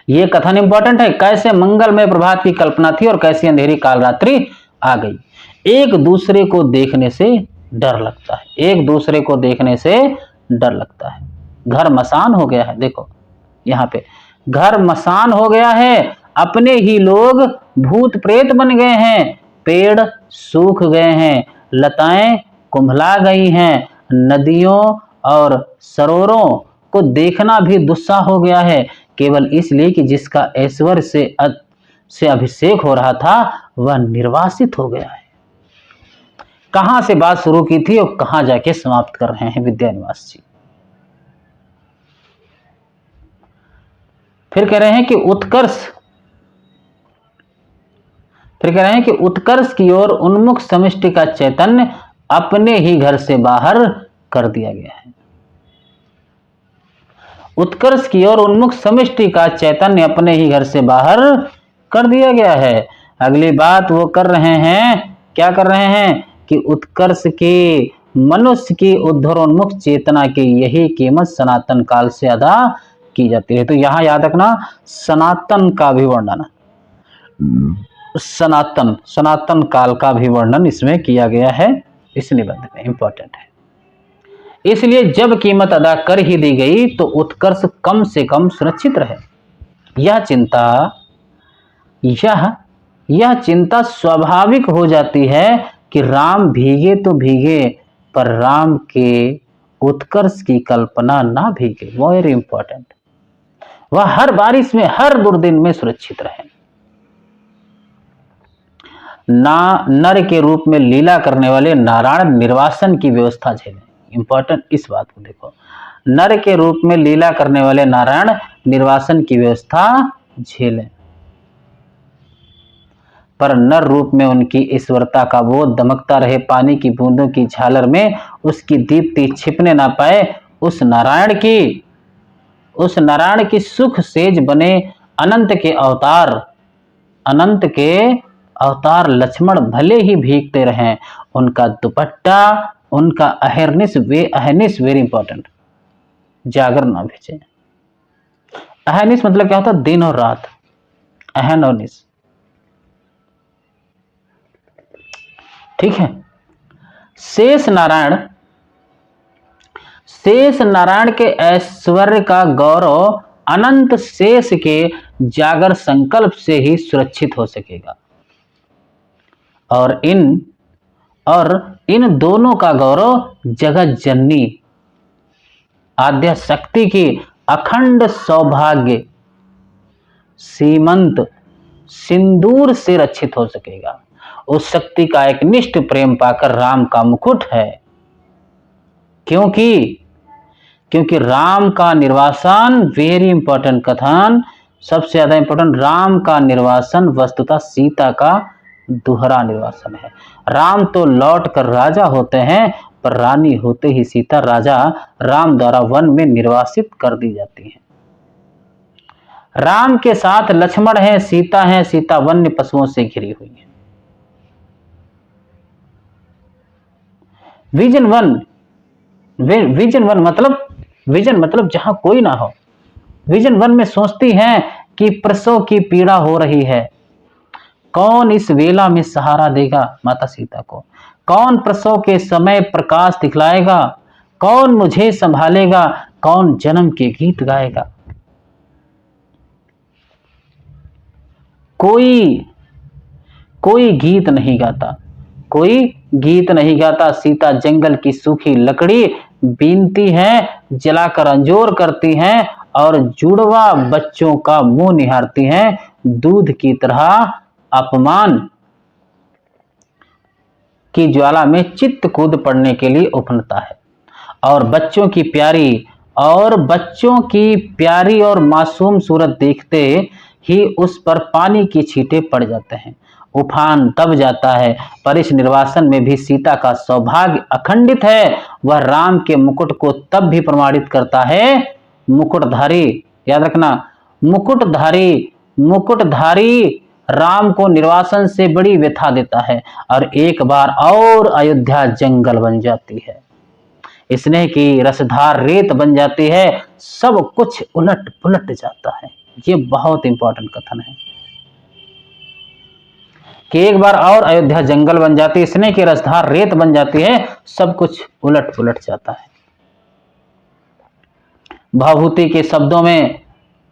ये कथन इंपॉर्टेंट है। कैसे मंगलमय प्रभात की कल्पना थी और कैसी अंधेरी कालरात्रि आ गई। एक दूसरे को देखने से डर लगता है, एक दूसरे को देखने से डर लगता है। घर मसान हो गया है, देखो यहाँ पे घर मसान हो गया है, अपने ही लोग भूत प्रेत बन गए हैं, पेड़ सूख गए हैं, लताएं कुम्भला गई हैं, नदियों और सरोवरों को देखना भी दुस्साह हो गया है, केवल इसलिए कि जिसका ऐश्वर्य से अभिषेक हो रहा था वह निर्वासित हो गया है। कहां से बात शुरू की थी और कहां जाके समाप्त कर रहे हैं विद्यानिवास जी। फिर कह रहे हैं कि उत्कर्ष की ओर उन्मुख समष्टि का चैतन्य अपने ही घर से बाहर कर दिया गया है। उत्कर्ष की ओर उन्मुख समष्टि का चैतन्य अपने ही घर से बाहर कर दिया गया है। अगली बात वो कर रहे हैं, क्या कर रहे हैं कि उत्कर्ष के मनुष्य की उद्धरोन्मुख चेतना की यही कीमत सनातन काल से अदा की जाती है। तो यहां याद रखना सनातन का भी वर्णन, सनातन काल का भी वर्णन इसमें किया गया है इस निबंध में, इंपॉर्टेंट है। इसलिए जब कीमत अदा कर ही दी गई तो उत्कर्ष कम से कम सुरक्षित रहे। यह चिंता स्वाभाविक हो जाती है कि राम भीगे तो भीगे, पर राम के उत्कर्ष की कल्पना ना भीगे। वेरी इंपॉर्टेंट, वह हर बारिश में, हर दुर्दिन में सुरक्षित रहे। नर के रूप में लीला करने वाले नारायण निर्वासन की व्यवस्था झेलें। इंपॉर्टेंट इस बात को देखो, नर के रूप में लीला करने वाले नारायण निर्वासन की व्यवस्था झेलें, पर नर रूप में उनकी ईश्वरता का बोध दमकता रहे, पानी की बूंदों की झालर में उसकी दीप्ति छिपने ना पाए। उस नारायण की सुख सेज बने अनंत के अवतार लक्ष्मण भले ही भीगते रहें, उनका दुपट्टा, उनका अहर्निश वेरी इंपॉर्टेंट, जागर ना भेजे। अहर्निश मतलब क्या होता है? दिन और रात, अहन और निश। ठीक है, शेष नारायण के ऐश्वर्य का गौरव अनंत शेष के जागर संकल्प से ही सुरक्षित हो सकेगा, और इन दोनों का गौरव जगत जननी आद्या शक्ति की अखंड सौभाग्य सीमंत सिंदूर से रक्षित हो सकेगा। उस शक्ति का एक निष्ठ प्रेम पाकर राम का मुकुट है, क्योंकि राम का निर्वासन, वेरी इंपॉर्टेंट कथन, सबसे ज्यादा इंपॉर्टेंट, राम का निर्वासन वस्तुतः सीता का दोहरा निर्वासन है। राम तो लौट कर राजा होते हैं, पर रानी होते ही सीता राजा राम द्वारा वन में निर्वासित कर दी जाती है। राम के साथ लक्ष्मण है, सीता वन्य पशुओं से घिरी हुई है। विजन मतलब जहां कोई ना हो। विजन वन में सोचती हैं कि प्रसव की पीड़ा हो रही है, कौन इस वेला में सहारा देगा माता सीता को, कौन प्रसव के समय प्रकाश दिखलाएगा, कौन मुझे संभालेगा, कौन जन्म के गीत गाएगा। कोई गीत नहीं गाता। सीता जंगल की सूखी लकड़ी बीनती हैं, जलाकर अंजोर करती हैं और जुड़वा बच्चों का मुंह निहारती हैं, दूध की तरह अपमान की ज्वाला में चित्त कूद पड़ने के लिए उफनता है और बच्चों की प्यारी और मासूम सूरत देखते ही उस पर पानी की छींटे पड़ जाते हैं। उफान तब जाता है पर इस निर्वासन में भी सीता का सौभाग्य अखंडित है। वह राम के मुकुट को तब भी प्रमाणित करता है। मुकुटधारी, याद रखना, मुकुटधारी राम को निर्वासन से बड़ी व्यथा देता है और एक बार और अयोध्या जंगल बन जाती है, स्नेह की रसधार रेत बन जाती है, सब कुछ उलट पुलट जाता है। ये बहुत इंपॉर्टेंट कथन है कि एक बार और अयोध्या जंगल बन जाती है, स्नेह की रसधार रेत बन जाती है, सब कुछ उलट पुलट जाता है। भवभूति के शब्दों में,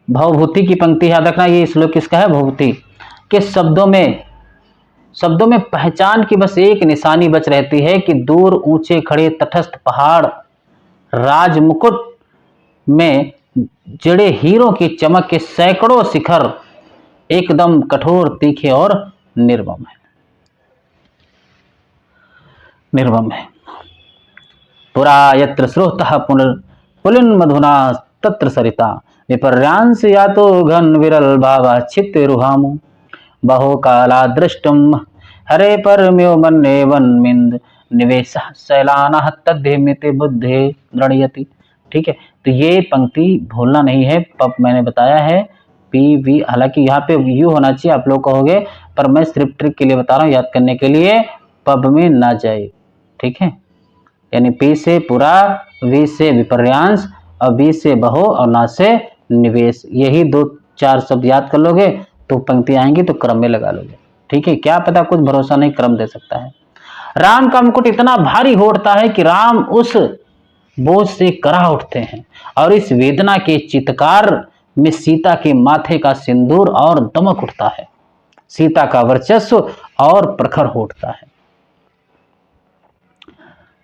भवभूति की पंक्ति याद रखना, ये श्लोक किसका है? भवभूति के शब्दों में पहचान की बस एक निशानी बच रहती है कि दूर ऊंचे खड़े तटस्थ पहाड़ राजमुकुट में जड़े हीरों की चमक के सैकड़ों शिखर एकदम कठोर, तीखे और निर्मम है। पुरा यत्र श्रोतः पुलिन मधुना तत्र सरिता विपर्यांश या तो घन विरल भावा चित्ते रुहामु बहु काला दृष्टुम हरे परम्यो मन्ये वन्मिंद निवेश शैलाना तद्धिमिति बुद्धि दृढ़यति। ठीक है, तो ये पंक्ति भूलना नहीं है। पब मैंने बताया है पी वी, हालांकि यहाँ पे यू होना चाहिए, आप लोग कहोगे, पर मैं सिर्फ ट्रिक के लिए बता रहा हूँ, याद करने के लिए। पब में ना जाए, ठीक है, यानी पी से पुरा, वी से विपर्यांश और बी से बहु और ना से निवेश। यही 2-4 शब्द याद कर लोगे तो पंक्ति आएंगी तो क्रम में लगा लोगे। ठीक है, क्या पता कुछ भरोसा नहीं, क्रम दे सकता है। राम का मुकुट इतना भारी हो उठता है कि राम उस बोझ से करा उठते हैं और इस वेदना के चित्कार में सीता के माथे का सिंदूर और दमक उठता है, सीता का वर्चस्व और प्रखर हो उठता है।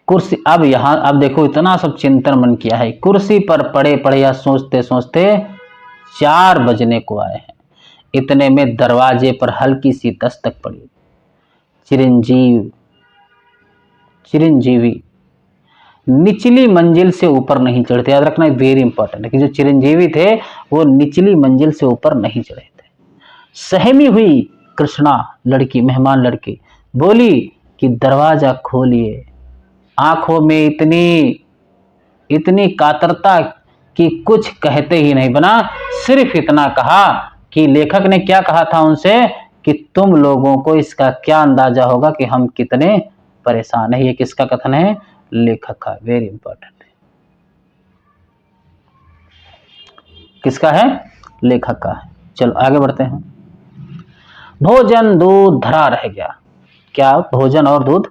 कुर्सी, अब देखो, इतना सब चिंतन मन किया है, कुर्सी पर पड़े पड़े या सोचते सोचते 4 बजने को आए हैं। इतने में दरवाजे पर हल्की सी दस्तक पड़ी। चिरंजीवी निचली मंजिल से ऊपर नहीं चढ़ते, याद रखना, वेरी इंपॉर्टेंट है कि जो चिरंजीवी थे वो निचली मंजिल से ऊपर नहीं चढ़े थे। सहमी हुई कृष्णा लड़की, मेहमान लड़की, बोली कि दरवाजा खोलिए। आंखों में इतनी कातरता कि कुछ कहते ही नहीं बना। सिर्फ इतना कहा कि लेखक ने क्या कहा था उनसे कि तुम लोगों को इसका क्या अंदाजा होगा कि हम कितने परेशान हैं। ये किसका कथन है? लेखक का। वेरी इंपॉर्टेंट है, किसका है? लेखक का है। चलो आगे बढ़ते हैं। भोजन दूध धरा रह गया। क्या? भोजन और दूध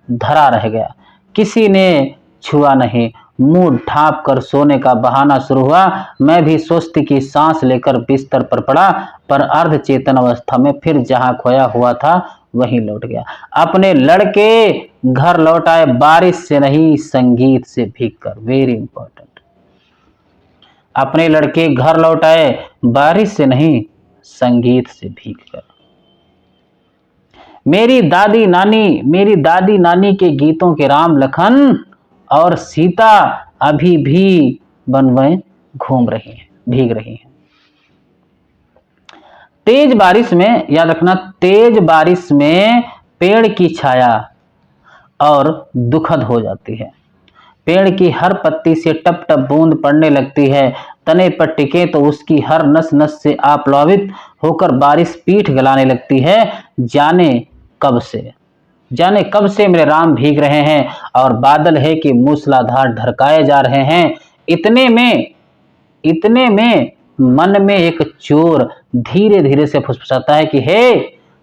धरा रह गया, किसी ने छुआ नहीं। मुंह ढांप कर सोने का बहाना शुरू हुआ। मैं भी सुस्ती की सांस लेकर बिस्तर पर पड़ा, पर अर्ध चेतन अवस्था में फिर जहां खोया हुआ था वहीं लौट गया। अपने लड़के घर लौट आए, बारिश से नहीं संगीत से भीगकर। वेरी इंपॉर्टेंट, अपने लड़के घर लौट आए, बारिश से नहीं संगीत से भीगकर। मेरी दादी नानी के गीतों के राम लखन और सीता अभी भी वन में घूम रही हैं, भीग रही हैं। तेज बारिश में, याद रखना, तेज बारिश में पेड़ की छाया और दुखद हो जाती है। पेड़ की हर पत्ती से टप टप बूंद पड़ने लगती है। तने पर टिके तो उसकी हर नस नस से आप्लावित होकर बारिश पीठ गलाने लगती है। जाने कब से मेरे राम भीग रहे हैं और बादल है कि मूसलाधार ढरकाए जा रहे हैं। इतने में मन में एक चोर धीरे धीरे से फुसफुसाता है कि हे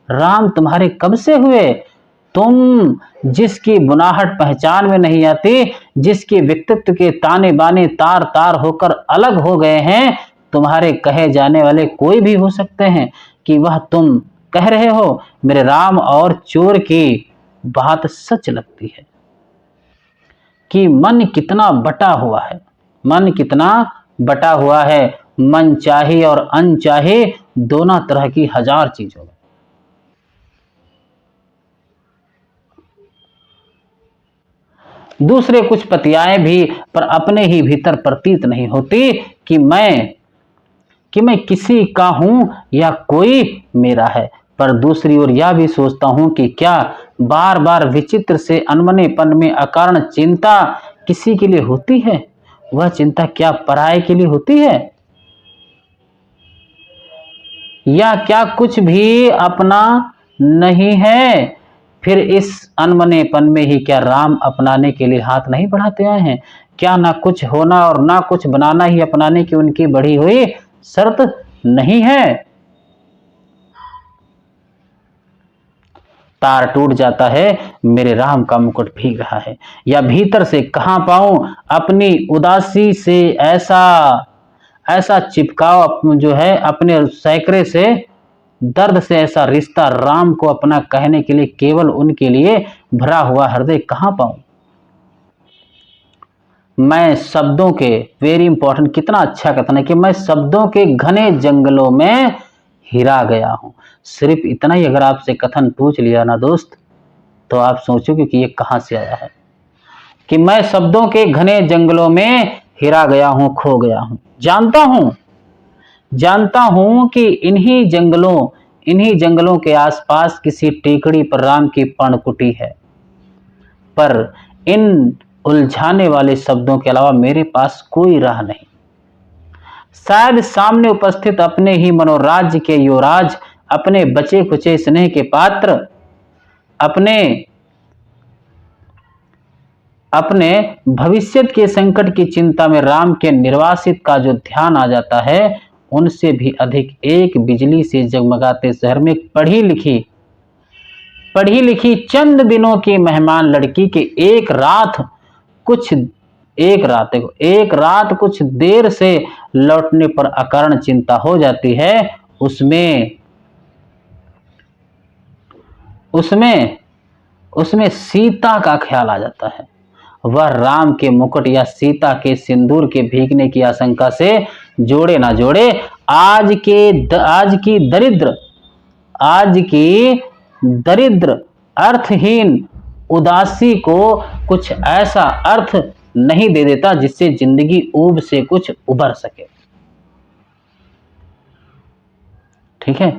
राम, तुम्हारे कब से हुए? तुम जिसकी बुनाहट पहचान में नहीं आती, जिसके व्यक्तित्व के ताने बाने तार तार होकर अलग हो गए हैं, तुम्हारे कहे जाने वाले कोई भी हो सकते हैं कि वह तुम कह रहे हो। मेरे राम और चोर की बात सच लगती है कि मन कितना बटा हुआ है, मन कितना बटा हुआ है मनचाही और अनचाही दोनों तरह की हजार चीजों में। दूसरे कुछ पतियाएं भी पर अपने ही भीतर प्रतीत नहीं होती कि मैं किसी का हूं या कोई मेरा है। पर दूसरी ओर यह भी सोचता हूं कि क्या बार बार विचित्र से अनमनेपन में अकारण चिंता किसी के लिए होती है? वह चिंता क्या पराये के लिए होती है? या क्या कुछ भी अपना नहीं है? फिर इस अनमनेपन में ही क्या राम अपनाने के लिए हाथ नहीं बढ़ाते आए हैं? क्या ना कुछ होना और ना कुछ बनाना ही अपनाने की उनकी बढ़ी हुई शर्त नहीं है? तार टूट जाता है, मेरे राम का मुकुट भीग रहा है, या भीतर से कहां पाऊं अपनी उदासी से ऐसा ऐसा चिपकाव जो है अपने सैकड़े से दर्द से ऐसा रिश्ता राम को अपना कहने के लिए केवल उनके लिए भरा हुआ हृदय कहां पाऊं? मैं शब्दों के, वेरी इंपॉर्टेंट, कितना अच्छा कथन है कि मैं शब्दों के घने जंगलों में हिरा गया हूं। सिर्फ इतना ही अगर आपसे कथन पूछ लिया ना दोस्त, तो आप सोचोगे कि ये कहां से आया है, कि मैं शब्दों के घने जंगलों में हिरा गया हूं, खो गया हूं। जानता हूं कि इन्हीं जंगलों के आसपास किसी टेकड़ी पर राम की पर्णकुटी है, पर इन उलझाने वाले शब्दों के अलावा मेरे पास कोई राह नहीं। शायद सामने उपस्थित अपने ही मनोराज्य के युवराज, अपने बचे खुचे स्नेह के पात्र, अपने भविष्य के संकट की चिंता में राम के निर्वासित का जो ध्यान आ जाता है, उनसे भी अधिक एक बिजली से जगमगाते शहर में पढ़ी लिखी चंद दिनों की मेहमान लड़की के एक रात कुछ देर से लौटने पर अकारण चिंता हो जाती है। उसमें सीता का ख्याल आ जाता है। वह राम के मुकुट या सीता के सिंदूर के भीगने की आशंका से जोड़े ना जोड़े आज की दरिद्र अर्थहीन उदासी को कुछ ऐसा अर्थ नहीं दे देता जिससे जिंदगी ऊब से कुछ उबर सके। ठीक है,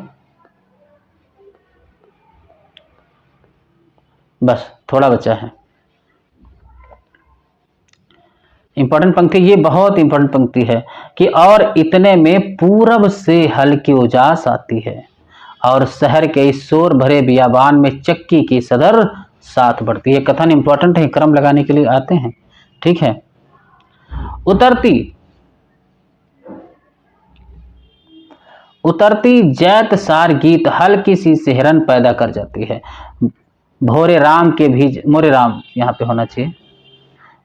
बस थोड़ा बचा है। इंपॉर्टेंट पंक्ति, ये बहुत इंपॉर्टेंट पंक्ति है कि और इतने में पूरब से हल्की उजास आती है और शहर के इस शोर भरे बियाबान में चक्की की सदर साथ बढ़ती है। कथन इंपॉर्टेंट है, क्रम लगाने के लिए आते हैं। ठीक है, उतरती जैत सार गीत हल्की सी सिहरन पैदा कर जाती है। मोरे राम यहाँ पे होना चाहिए,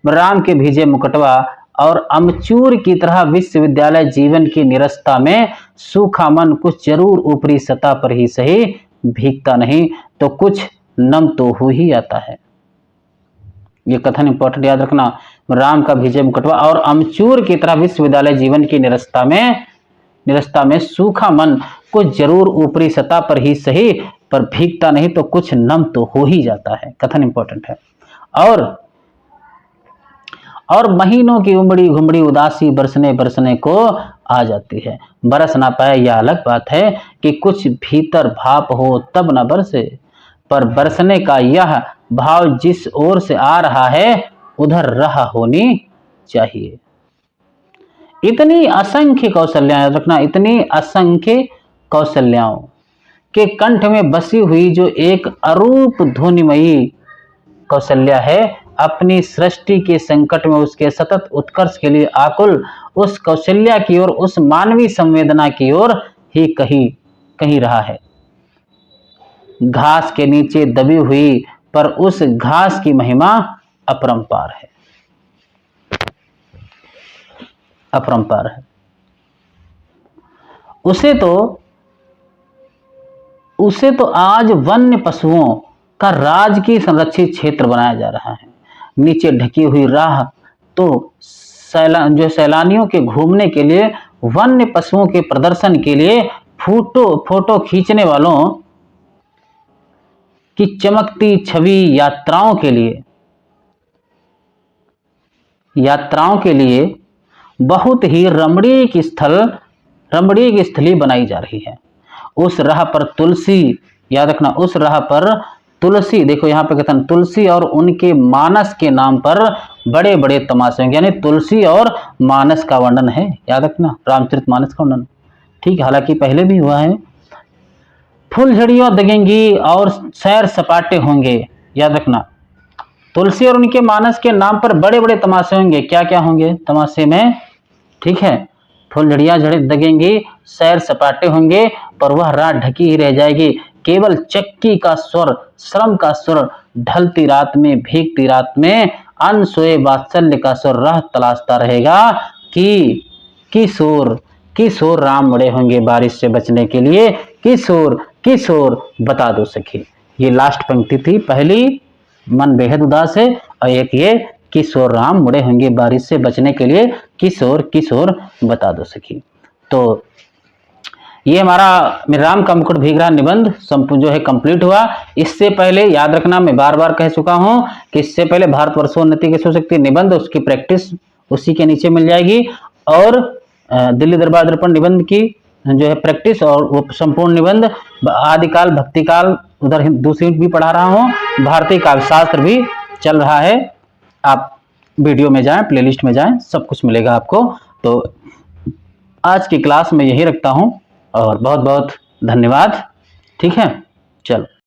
राम के भीजे मुकटवा और अमचूर की तरह विश्वविद्यालय जीवन की निरस्ता में सूखा मन कुछ जरूर ऊपरी सतह पर ही सही भीगता नहीं तो कुछ नम तो हो ही आता है। ये कथन इंपॉर्टेंट याद रखना। राम का भीजे मुकटवा और अमचूर की तरह विश्वविद्यालय जीवन की निरस्ता में सूखा मन कुछ जरूर ऊपरी सतह पर ही सही पर भीगता नहीं तो कुछ नम तो हो ही जाता है। कथन इंपॉर्टेंट है। और महीनों की उमड़ी घुमड़ी उदासी बरसने को आ जाती है। बरस ना पाए यह अलग बात है कि कुछ भीतर भाप हो तब न बरसे, पर बरसने का यह भाव जिस ओर से आ रहा है उधर राह होनी चाहिए। इतनी असंख्य कौशल्याएं रखना, इतनी असंख्य कौशल्याओं के कंठ में बसी हुई जो एक अरूप ध्वनिमयी कौशल्या है, अपनी सृष्टि के संकट में उसके सतत उत्कर्ष के लिए आकुल उस कौशल्या की ओर, उस मानवीय संवेदना की ओर ही कहीं रहा है। घास के नीचे दबी हुई पर उस घास की महिमा अपरंपार है, अपरंपार है। उसे तो आज वन्य पशुओं का राजकीय संरक्षित क्षेत्र बनाया जा रहा है। नीचे ढकी हुई राह तो जो सैलानियों के घूमने के लिए, वन्य पशुओं के प्रदर्शन के लिए, फोटो खींचने वालों की चमकती छवि, यात्राओं के लिए बहुत ही रमणीक स्थली बनाई जा रही है। उस राह पर तुलसी, याद रखना, उस राह पर तुलसी, देखो यहाँ पे कहते हैं तुलसी और उनके मानस के नाम पर बड़े बड़े तमाशे होंगे, यानी तुलसी और मानस का वर्णन है, याद रखना, रामचरितमानस का वर्णन। ठीक है, हालांकि पहले भी हुआ है। फुलझड़ियां दगेंगी और सैर सपाटे होंगे, याद रखना, तुलसी और उनके मानस के नाम पर बड़े बड़े तमाशे होंगे। क्या क्या होंगे तमाशे में? ठीक है, फुलझड़ियां दगेंगी, सैर सपाटे होंगे, पर वह रात ढकी ही रह जाएगी। केवल चक्की का स्वर, श्रम का स्वर, ढलती रात में, भीगती रात में अनसोए वात्सल्य का स्वर राह तलाशता रहेगा कि किशोर राम मुड़े होंगे बारिश से बचने के लिए, किशोर बता दो सखी। ये लास्ट पंक्ति थी पहली, मन बेहद उदास है, और एक ये किशोर राम मुड़े होंगे बारिश से बचने के लिए, किशोर बता दो सखी। तो ये हमारा राम का मुकुट भीग रहा निबंध जो है कंप्लीट हुआ। इससे पहले याद रखना, मैं बार बार कह चुका हूं कि इससे पहले भारतवर्षोन्नति कैसे हो सकती है निबंध, उसकी प्रैक्टिस उसी के नीचे मिल जाएगी, और दिल्ली दरबार दर्पण निबंध की जो है प्रैक्टिस, और वो संपूर्ण निबंध, आदिकाल भक्तिकाल उधर दूसरी भी पढ़ा रहा हूँ, भारतीय काव्य शास्त्र भी चल रहा है। आप वीडियो में जाएं, प्लेलिस्ट में जाएं, सब कुछ मिलेगा आपको। तो आज की क्लास में यही रखता हूं, और बहुत बहुत धन्यवाद। ठीक है, चलो।